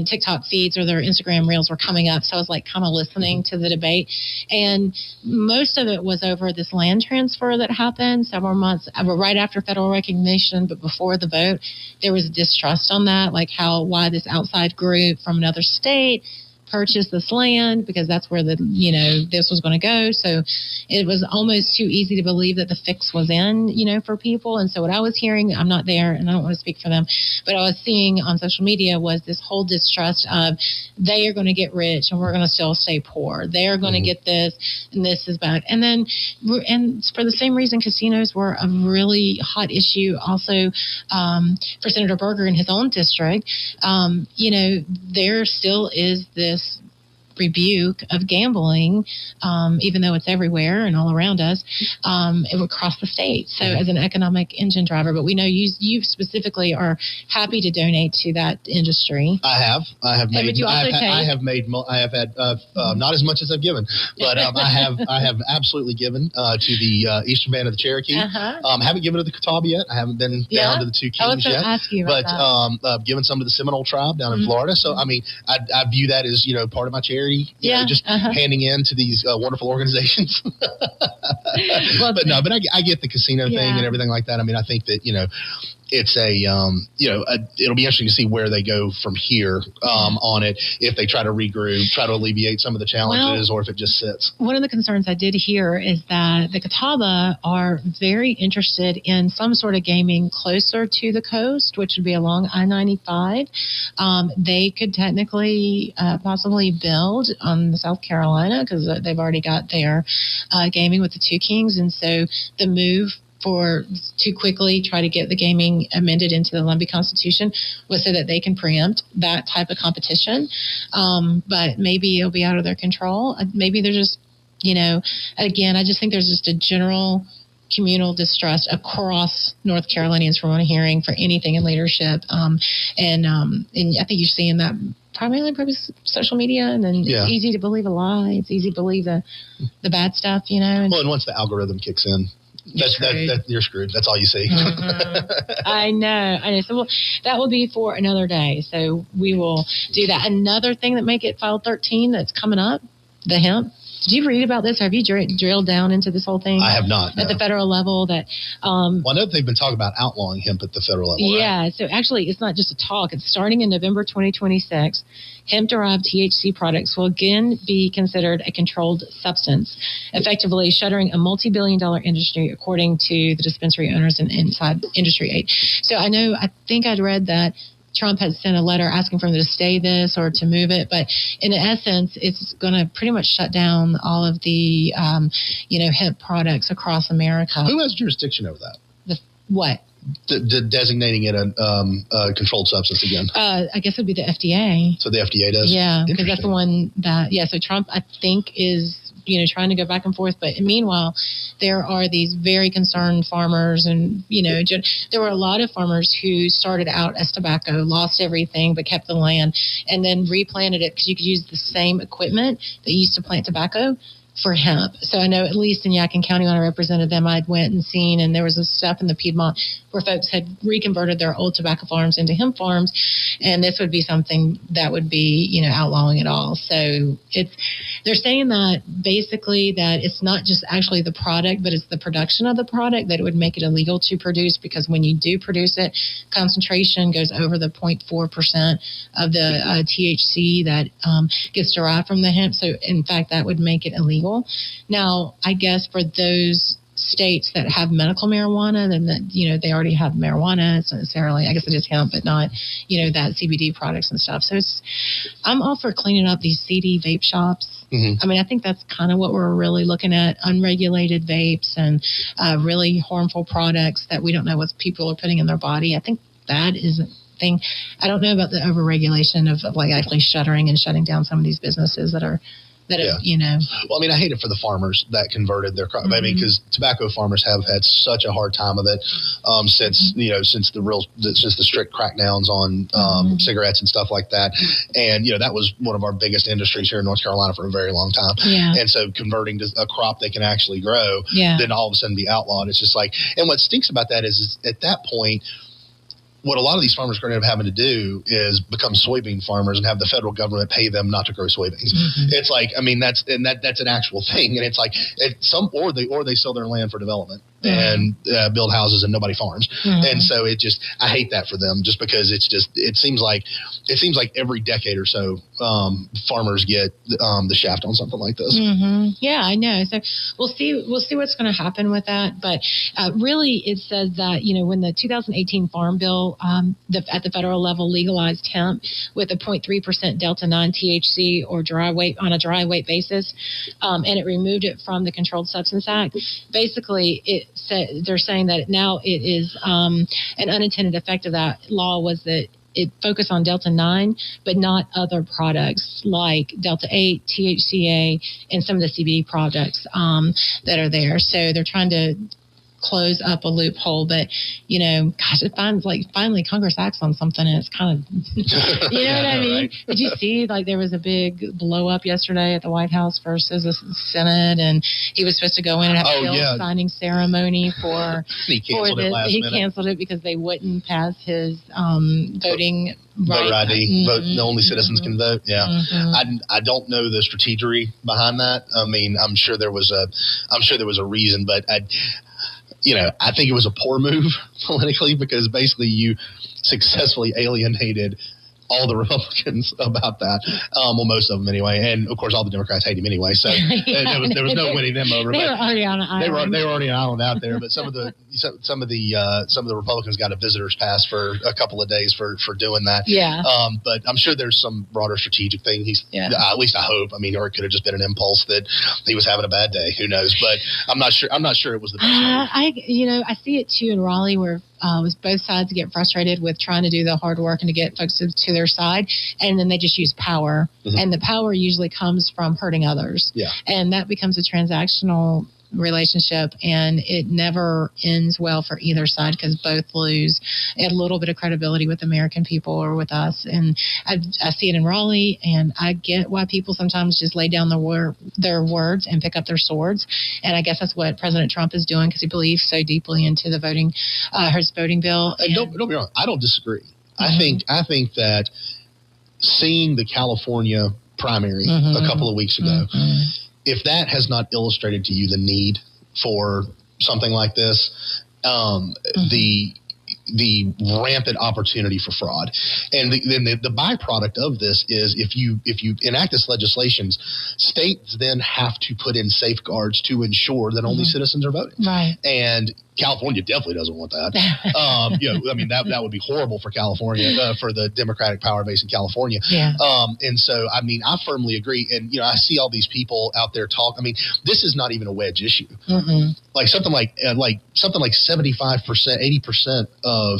S8: TikTok feeds or their Instagram reels were coming up. So I was like kind of listening to the debate, and most of it was over this land transfer that happened several months right after federal recognition, but before the vote. There was distrust on that, like why this outside group from another state purchase this land, because that's where this was going to go. So it was almost too easy to believe that the fix was in, for people. And so what I was hearing, I'm not there and I don't want to speak for them, but I was seeing on social media was this whole distrust of they are going to get rich and we're going to still stay poor. They're going to get this and this is bad. And then, and for the same reason, casinos were a really hot issue also for Senator Berger in his own district. There still is this rebuke of gambling, even though it's everywhere and all around us, it would cross the state. So as an economic engine driver, but we know you specifically are happy to donate to that industry.
S7: I have made, I have had not as much as I've given, but I have absolutely given to the Eastern Band of the Cherokee. Haven't given to the Catawba yet. I haven't been down to the Two Kings yet, but given some to the Seminole tribe down in Florida. So I mean, I view that as part of my charity. Just handing in to these wonderful organizations. But I get the casino thing and everything like that. I mean, I think that it's it'll be interesting to see where they go from here on it, if they try to regroup, try to alleviate some of the challenges, or if it just sits. One
S8: of the concerns I did hear is that the Catawba are very interested in some sort of gaming closer to the coast, which would be along I-95. They could technically possibly build on the South Carolina, because they've already got their gaming with the Two Kings, and so the move to quickly try to get the gaming amended into the Lumbee Constitution was so that they can preempt that type of competition. But maybe it'll be out of their control. Maybe they're just, again, I just think there's just a general communal distrust across North Carolinians from what I'm hearing for anything in leadership. And I think you're seeing that primarily social media, and then it's easy to believe a lie. It's easy to believe the bad stuff, And
S7: once the algorithm kicks in, you're screwed. That's all you see.
S8: I know. So that will be for another day. So we will do that. Another thing that may get File 13 that's coming up, the hemp. Did you read about this? Or have you drilled down into this whole thing?
S7: I have not.
S8: At the federal level, that.
S7: Well, I know they've been talking about outlawing hemp at the federal level.
S8: Yeah.
S7: Right?
S8: So actually, it's not just a talk. It's starting in November 2026. Hemp-derived THC products will again be considered a controlled substance, effectively shuttering a multi-billion-dollar industry, according to the dispensary owners and inside Industry Aid. So I think I'd read that Trump had sent a letter asking for them to stay this or to move it, but in essence, it's going to pretty much shut down all of the, hemp products across America.
S7: Who has jurisdiction over that?
S8: What?
S7: Designating it a controlled substance again?
S8: I guess it would be the FDA.
S7: So the FDA does?
S8: Yeah, because that's the one that, so Trump, I think, is trying to go back and forth. But meanwhile, there are these very concerned farmers, and, there were a lot of farmers who started out as tobacco, lost everything, but kept the land, and then replanted it because you could use the same equipment that used to plant tobacco for hemp. So I know at least in Yadkin County when I represented them, I'd went and seen, and there was a stuff in the Piedmont where folks had reconverted their old tobacco farms into hemp farms, and this would be something that would be, you know, outlawing it all. So they're saying that basically that it's not just actually the product, but it's the production of the product that it would make it illegal to produce, because when you do produce it, concentration goes over the 0.4% of the THC that gets derived from the hemp. So in fact, that would make it illegal. Now, I guess for those states that have medical marijuana, then that, you know, they already have marijuana. It's not necessarily, I guess it is hemp, but not, you know, that CBD products and stuff. So I'm all for cleaning up these CD vape shops. I mean, I think that's kind of what we're really looking at, unregulated vapes and really harmful products that we don't know what people are putting in their body. I think that is a thing. I don't know about the overregulation of like actually shuttering and shutting down some of these businesses that are, you know.
S7: Well, I mean, I hate it for the farmers that converted their crop. I mean, because tobacco farmers have had such a hard time of it since the strict crackdowns on cigarettes and stuff like that. And, you know, that was one of our biggest industries here in North Carolina for a very long time.
S8: Yeah.
S7: And so converting to a crop they can actually grow, then all of a sudden be outlawed. It's just like, and what stinks about that is at that point, what a lot of these farmers are going to end up having to do is become soybean farmers and have the federal government pay them not to grow soybeans. It's like, I mean, that's an actual thing. And it's like or they sell their land for development and build houses and nobody farms. And so I hate that for them, just because it seems like every decade or so, farmers get the shaft on something like this.
S8: Yeah, I know. So we'll see what's going to happen with that. But really, it says that, you know, when the 2018 Farm Bill at the federal level legalized hemp with a 0.3% Delta 9 THC or dry weight on a dry weight basis, and it removed it from the Controlled Substance Act. Basically, they're saying that now it is an unintended effect of that law was that it focused on Delta 9, but not other products like Delta 8, THCA, and some of the CBD products that are there. So they're trying to close up a loophole, but you know, gosh, it finds like finally Congress acts on something, and it's kind of, you know what I mean? Right. Did you see like there was a big blow up yesterday at the White House versus the Senate, and he was supposed to go in and have a signing ceremony for
S7: he canceled it last minute.
S8: He canceled it because they wouldn't pass his voting
S7: voter ID. Vote, the only citizens can vote. Yeah, I don't know the strategy behind that. I mean, I'm sure there was a reason, but I think it was a poor move politically, because basically you successfully alienated all the Republicans about that. Well, most of them anyway, and of course all the Democrats hate him anyway. So there was no winning them over.
S8: They were already on an island.
S7: They were already on an island out there. But some of the Republicans got a visitor's pass for a couple of days for doing that.
S8: Yeah.
S7: But I'm sure there's some broader strategic thing. At least I hope. I mean, or it could have just been an impulse that he was having a bad day. Who knows? But I'm not sure. I'm not sure it was the best.
S8: I see it too in Raleigh, where was both sides get frustrated with trying to do the hard work and to get folks to their side, and then they just use power, and the power usually comes from hurting others, and that becomes a transactional relationship, and it never ends well for either side, because both lose a little bit of credibility with American people or with us. And I see it in Raleigh, and I get why people sometimes just lay down their words and pick up their swords, and I guess that's what President Trump is doing, because he believes so deeply into the his voting bill.
S7: And don't be wrong, I don't disagree. I think that seeing the California primary a couple of weeks ago, if that has not illustrated to you the need for something like this, the rampant opportunity for fraud, and the byproduct of this is if you enact this legislation, states then have to put in safeguards to ensure that only citizens are voting.
S8: Right.
S7: And California definitely doesn't want that. I mean, that would be horrible for California, for the Democratic power base in California.
S8: Yeah.
S7: And so, I mean, I firmly agree. And, I see all these people out there talk. I mean, this is not even a wedge issue. Like something like 75%, 80% of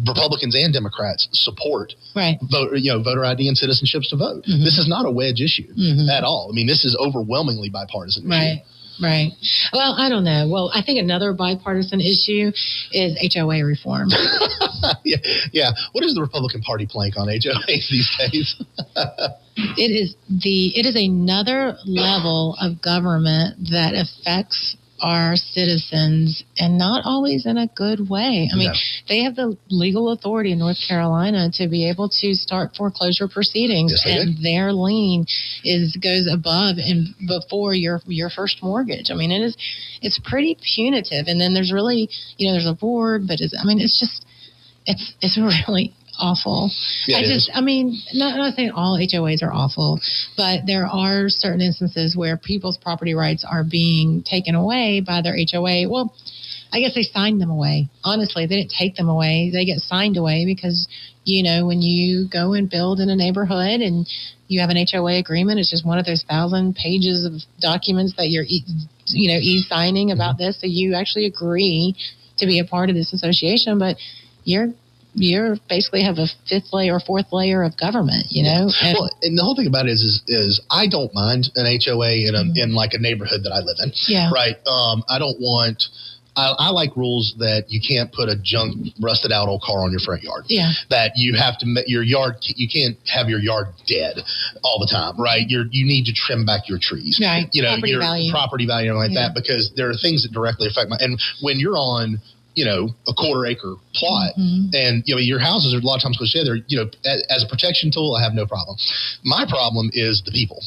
S7: Republicans and Democrats support voter ID and citizenships to vote. This is not a wedge issue at all. I mean, this is overwhelmingly bipartisan issue.
S8: Right. Well, I don't know. Well, I think another bipartisan issue is HOA reform.
S7: Yeah. What is the Republican Party plank on HOAs these days?
S8: It is another level of government that affects our citizens, and not always in a good way. I mean, they have the legal authority in North Carolina to be able to start foreclosure proceedings, and their lien goes above and before your first mortgage. I mean, it's pretty punitive. And then there's really, there's a board, but it's really awful.
S7: Yeah,
S8: not saying all HOAs are awful, but there are certain instances where people's property rights are being taken away by their HOA. Well, I guess they signed them away. Honestly, they didn't take them away. They get signed away because, when you go and build in a neighborhood and you have an HOA agreement, it's just one of those 1,000 pages of documents that you're, e-signing about this. So you actually agree to be a part of this association, but you're basically have a fifth layer or fourth layer of government, And
S7: the whole thing about it is I don't mind an HOA in like a neighborhood that I live in.
S8: Yeah.
S7: Right. I don't want. I like rules that you can't put a junk, rusted out old car on your front yard.
S8: Yeah.
S7: That you have to your yard. You can't have your yard dead all the time, right? You need to trim back your trees.
S8: Right.
S7: Your property value and that, because there are things that directly affect and when you're on, a quarter-acre plot, and your houses are a lot of times close together. As a protection tool, I have no problem. My problem is the people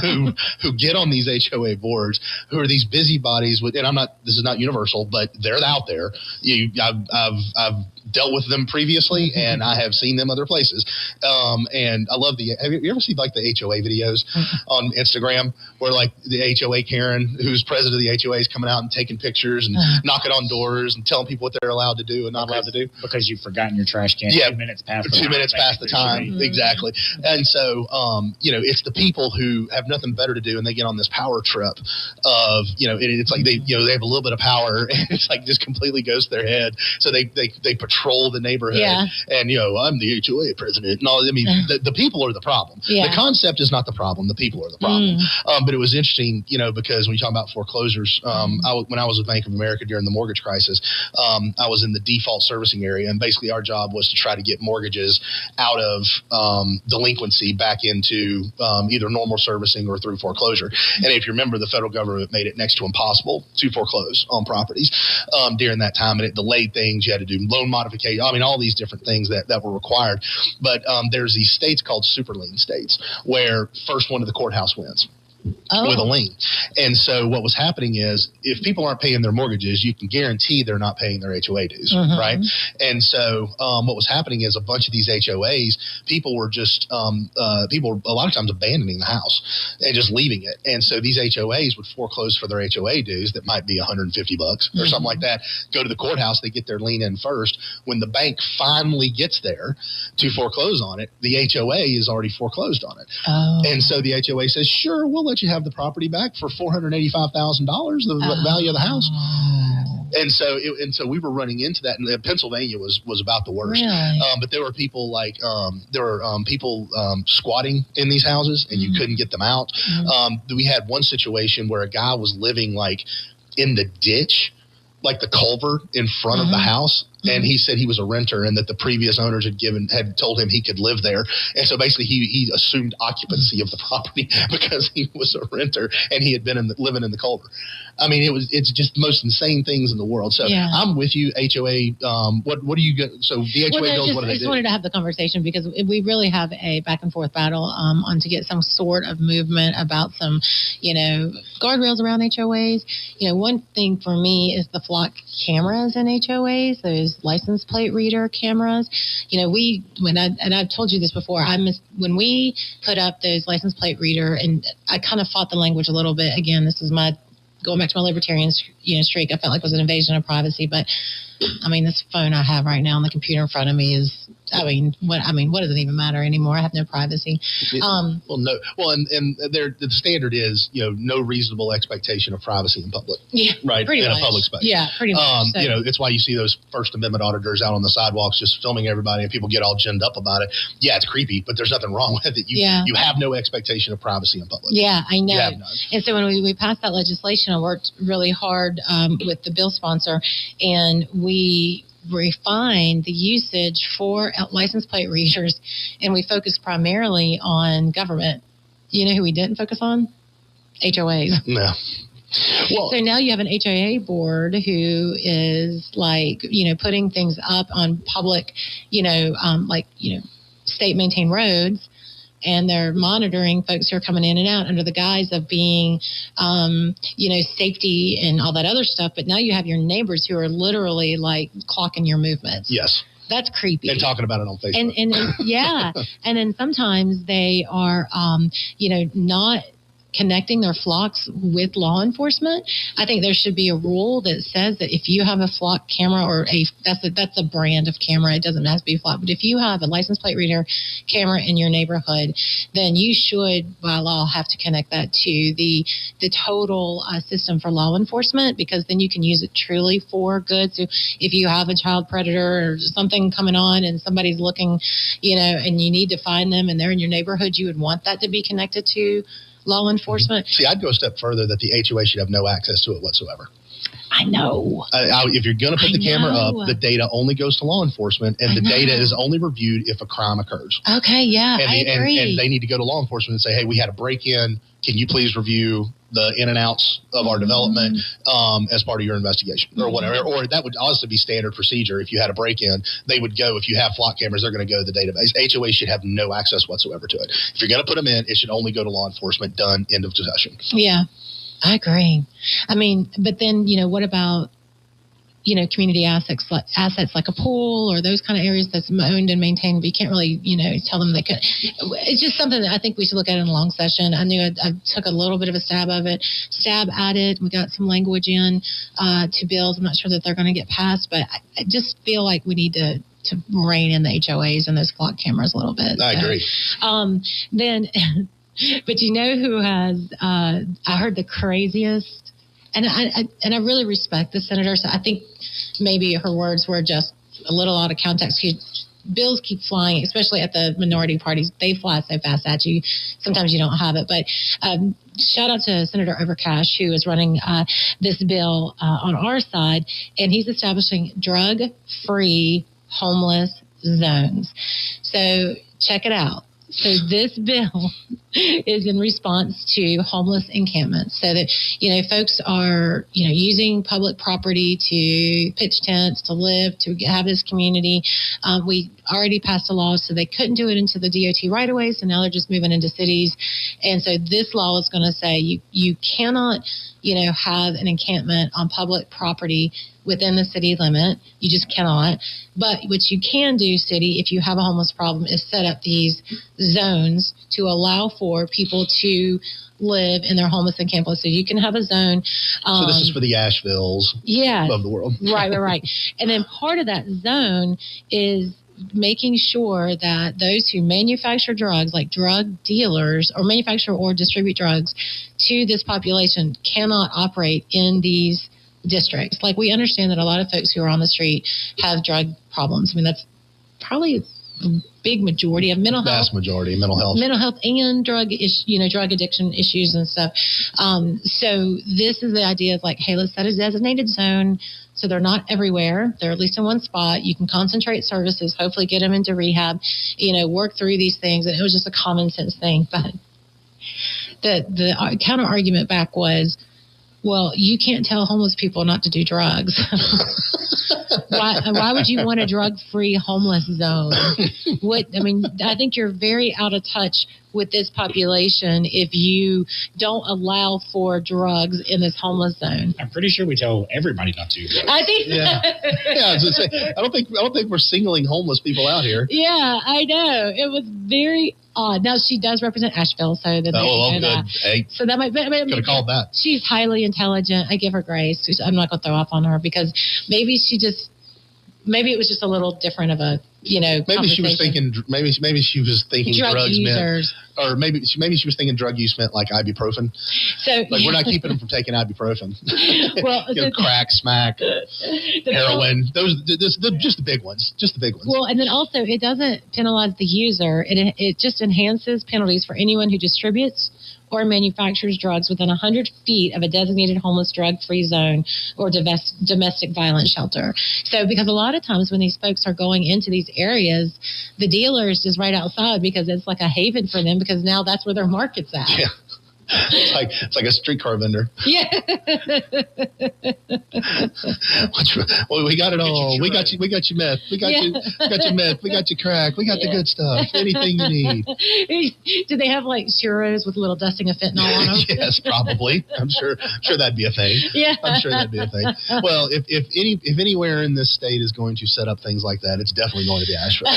S7: who get on these HOA boards, who are these busybodies with. And this is not universal, but they're out there. I've dealt with them previously, and I have seen them other places. And I love have you ever seen like the HOA videos on Instagram where like the HOA Karen, who's president of the HOA, is coming out and taking pictures and knocking on doors and telling people what they're allowed to do and not allowed to do?
S6: Because you've forgotten your trash can 2 minutes past the
S7: 2 minutes past the time. Exactly. And so, it's the people who have nothing better to do, and they get on this power trip of, it's like they have a little bit of power, and it's like just completely goes to their head. So they patrol the neighborhood, and I'm the HOA president. No, I mean the people are the problem.
S8: Yeah.
S7: The concept is not the problem. The people are the problem. But it was interesting, because when you talk about foreclosures, when I was with Bank of America during the mortgage crisis, I was in the default servicing area, and basically our job was to try to get mortgages out of delinquency back into either normal servicing or through foreclosure. And if you remember, the federal government made it next to impossible to foreclose on properties during that time, and it delayed things. You had to do loan modification. I mean, all these different things that were required. But there's these states called super lien states where first one to the courthouse wins. With a lien. And so what was happening is if people aren't paying their mortgages, you can guarantee they're not paying their HOA dues, right? And so what was happening is a bunch of these HOAs, people were just people were a lot of times abandoning the house and just leaving it. And so these HOAs would foreclose for their HOA dues that might be $150 or something like that. Go to the courthouse, they get their lien in first. When the bank finally gets there to foreclose on it, the HOA is already foreclosed on it. And so the HOA says, sure, we'll let you have the property back for $485,000, the value of the house. And so we were running into that, and Pennsylvania was about the worst.
S8: Really?
S7: But there were people squatting in these houses, and you couldn't get them out. We had one situation where a guy was living like in the ditch, like the culvert in front of the house. And he said he was a renter and that the previous owners had told him he could live there. And so basically he assumed occupancy of the property because he was a renter and he had been living in the culvert. I mean, it's just the most insane things in the world. So I'm with you, HOA. What do you get? So the HOA bills, what do they do? I just wanted
S8: to have the conversation because we really have a back and forth battle on to get some sort of movement about some, guardrails around HOAs. One thing for me is the flock cameras in HOAs, those license plate reader cameras. I've told you this before, when we put up those license plate reader, and I kind of fought the language a little bit. Again, this is going back to my libertarian streak. I felt like it was an invasion of privacy, but I mean, this phone I have right now on the computer in front of me is I mean, what does it even matter anymore? I have no privacy.
S7: And the standard is, no reasonable expectation of privacy in public.
S8: Yeah,
S7: right.
S8: Pretty
S7: in
S8: much.
S7: a public space.
S8: Yeah, pretty much.
S7: It's why you see those First Amendment auditors out on the sidewalks just filming everybody, and people get all ginned up about it. Yeah, it's creepy, but there's nothing wrong with it. You have no expectation of privacy in public.
S8: Yeah, I know.
S7: You have none.
S8: And so when we passed that legislation, I worked really hard with the bill sponsor, and we refined the usage for license plate readers, and we focused primarily on government. You know who we didn't focus on? HOAs.
S7: No. Well,
S8: so now you have an HOA board who is putting things up on public, state maintained roads, and they're monitoring folks who are coming in and out under the guise of being, safety and all that other stuff. But now you have your neighbors who are literally clocking your movements.
S7: Yes.
S8: That's creepy.
S7: And talking about it on Facebook.
S8: And yeah. And then sometimes they are, not connecting their flocks with law enforcement. I think there should be a rule that says that if you have a flock camera or that's a brand of camera, it doesn't have to be flock, but if you have a license plate reader camera in your neighborhood, then you should by law have to connect that to the total system for law enforcement, because then you can use it truly for good. So if you have a child predator or something coming on and somebody's looking, and you need to find them and they're in your neighborhood, you would want that to be connected to law enforcement.
S7: See, I'd go a step further that the HOA should have no access to it whatsoever.
S8: I know.
S7: If you're going to put the camera up, the data only goes to law enforcement, and the data is only reviewed if a crime occurs.
S8: Okay, yeah, I agree.
S7: And they need to go to law enforcement and say, hey, we had a break-in. Can you please review the in and outs of our development as part of your investigation or whatever? Or that would also be standard procedure. If you had a break-in, they would go, if you have flock cameras, they're going to go to the database. HOA should have no access whatsoever to it. If you're going to put them in, it should only go to law enforcement. Done. End of discussion.
S8: Yeah, I agree. I mean, but then, what about, community assets like a pool or those kind of areas that's owned and maintained, but you can't really, tell them they could. It's just something that I think we should look at in a long session. I knew I took a little bit of a stab at it. We got some language in to bills. I'm not sure that they're going to get passed, but I just feel like we need to rein in the HOAs and those flock cameras a little bit.
S7: I agree.
S8: Then, but who has, I heard the craziest, and I really respect the senator, so I think maybe her words were just a little out of context. Bills keep flying, especially at the minority parties. They fly so fast at you. Sometimes you don't have it. But shout out to Senator Overcash, who is running this bill on our side, and he's establishing drug-free homeless zones. So check it out. So this bill is in response to homeless encampments, so that, folks are, using public property to pitch tents, to live, to have this community. We already passed a law, so they couldn't do it into the DOT right away. So now they're just moving into cities. And so this law is going to say you cannot, have an encampment on public property within the city limit. You just cannot. But what you can do, city, if you have a homeless problem, is set up these zones to allow for people to live in their homeless encampments. So you can have a zone.
S7: So this is for the Asheville's of the world.
S8: Right. And then part of that zone is making sure that those who manufacture drugs, like drug dealers, or manufacture or distribute drugs to this population, cannot operate in these districts. Like, we understand that a lot of folks who are on the street have drug problems. I mean, that's probably a big majority of
S7: vast majority mental health
S8: and drug addiction issues and stuff. So this is the idea of hey, let's set a designated zone so they're not everywhere. They're at least in one spot. You can concentrate services, hopefully get them into rehab, work through these things. And it was just a common sense thing. But the counter argument back was, well, you can't tell homeless people not to do drugs. Why would you want a drug-free homeless zone? I think you're very out of touch with this population if you don't allow for drugs in this homeless zone.
S6: I'm pretty sure we tell everybody not to.
S8: I think.
S7: Yeah. I was gonna say, I don't think we're singling homeless people out here.
S8: Yeah, I know. It was very odd. Now, she does represent Asheville, so that
S7: good. Hey,
S8: so that might.
S7: Could have called that.
S8: She's highly intelligent. I give her grace. I'm not going to throw off on her because maybe it was just a little different of a
S7: Maybe she was thinking. Maybe she was thinking drugs meant, or maybe she was thinking drug use meant like ibuprofen.
S8: So
S7: like we're not keeping them from taking ibuprofen.
S8: Well,
S7: crack, smack, heroin. Those just the big ones. Just the big ones.
S8: Well, and then also it doesn't penalize the user. It just enhances penalties for anyone who distributes or manufactures drugs within 100 feet of a designated homeless drug-free zone or domestic violence shelter. So because a lot of times when these folks are going into these areas, the dealers is right outside because it's like a haven for them because now that's where their market's at.
S7: Yeah. It's like a streetcar vendor.
S8: Yeah.
S7: Well, we got it all. We got you meth. We got you meth. We got you crack. We got the good stuff. Anything you need.
S8: Do they have like churros with a little dusting of fentanyl on them?
S7: Yes, probably. I'm sure that'd be a thing.
S8: Yeah.
S7: I'm sure that'd be a thing. Well, if anywhere in this state is going to set up things like that, it's definitely going to be Asheville.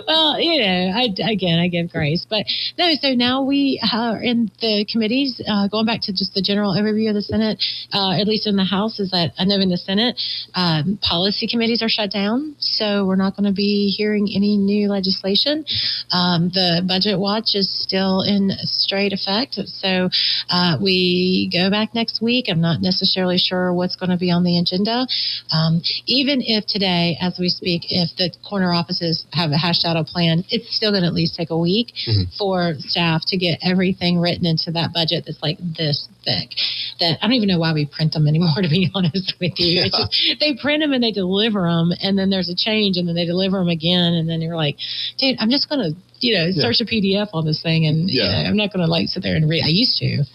S8: Well, I give grace, but no. So now we in the committees, going back to just the general overview of the Senate, at least in the House, is that I know in the Senate, policy committees are shut down, so we're not going to be hearing any new legislation. The budget watch is still in straight effect, so we go back next week. I'm not necessarily sure what's going to be on the agenda. Even if today, as we speak, if the corner offices have hashed out a plan, it's still going to at least take a week for staff to get everything written into that budget that's like this thick. That I don't even know why we print them anymore, to be honest with you.
S7: Yeah.
S8: It's just, they print them and they deliver them, and then there's a change, and then they deliver them again, and then you're like, dude, I'm just going to search a PDF on this thing, and I'm not going to sit there and read. I used to.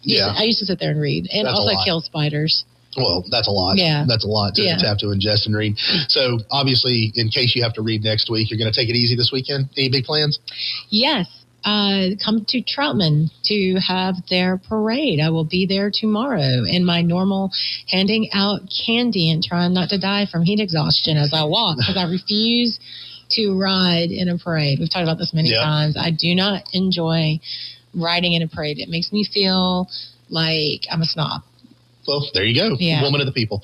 S8: I used to sit there and read, and
S7: That's
S8: also kill spiders.
S7: Well, that's a lot.
S8: Yeah.
S7: That's a lot to have to ingest and read. So, obviously, in case you have to read next week, you're going to take it easy this weekend? Any big plans?
S8: Yes. Come to Troutman to have their parade. I will be there tomorrow in my normal handing out candy and trying not to die from heat exhaustion as I walk because I refuse to ride in a parade. We've talked about this many times. I do not enjoy riding in a parade. It makes me feel like I'm a snob.
S7: Well, there you go.
S8: Yeah.
S7: Woman of the people.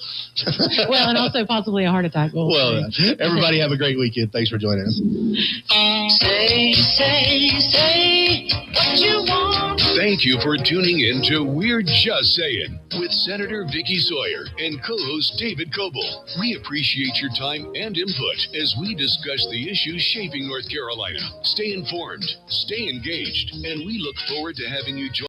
S8: Well, and also possibly a heart attack.
S7: Well, everybody have a great weekend. Thanks for joining us.
S5: Say what you want. Thank you for tuning in to We're Just Saying with Senator Vickie Sawyer and co-host David Coble. We appreciate your time and input as we discuss the issues shaping North Carolina. Stay informed, stay engaged, and we look forward to having you join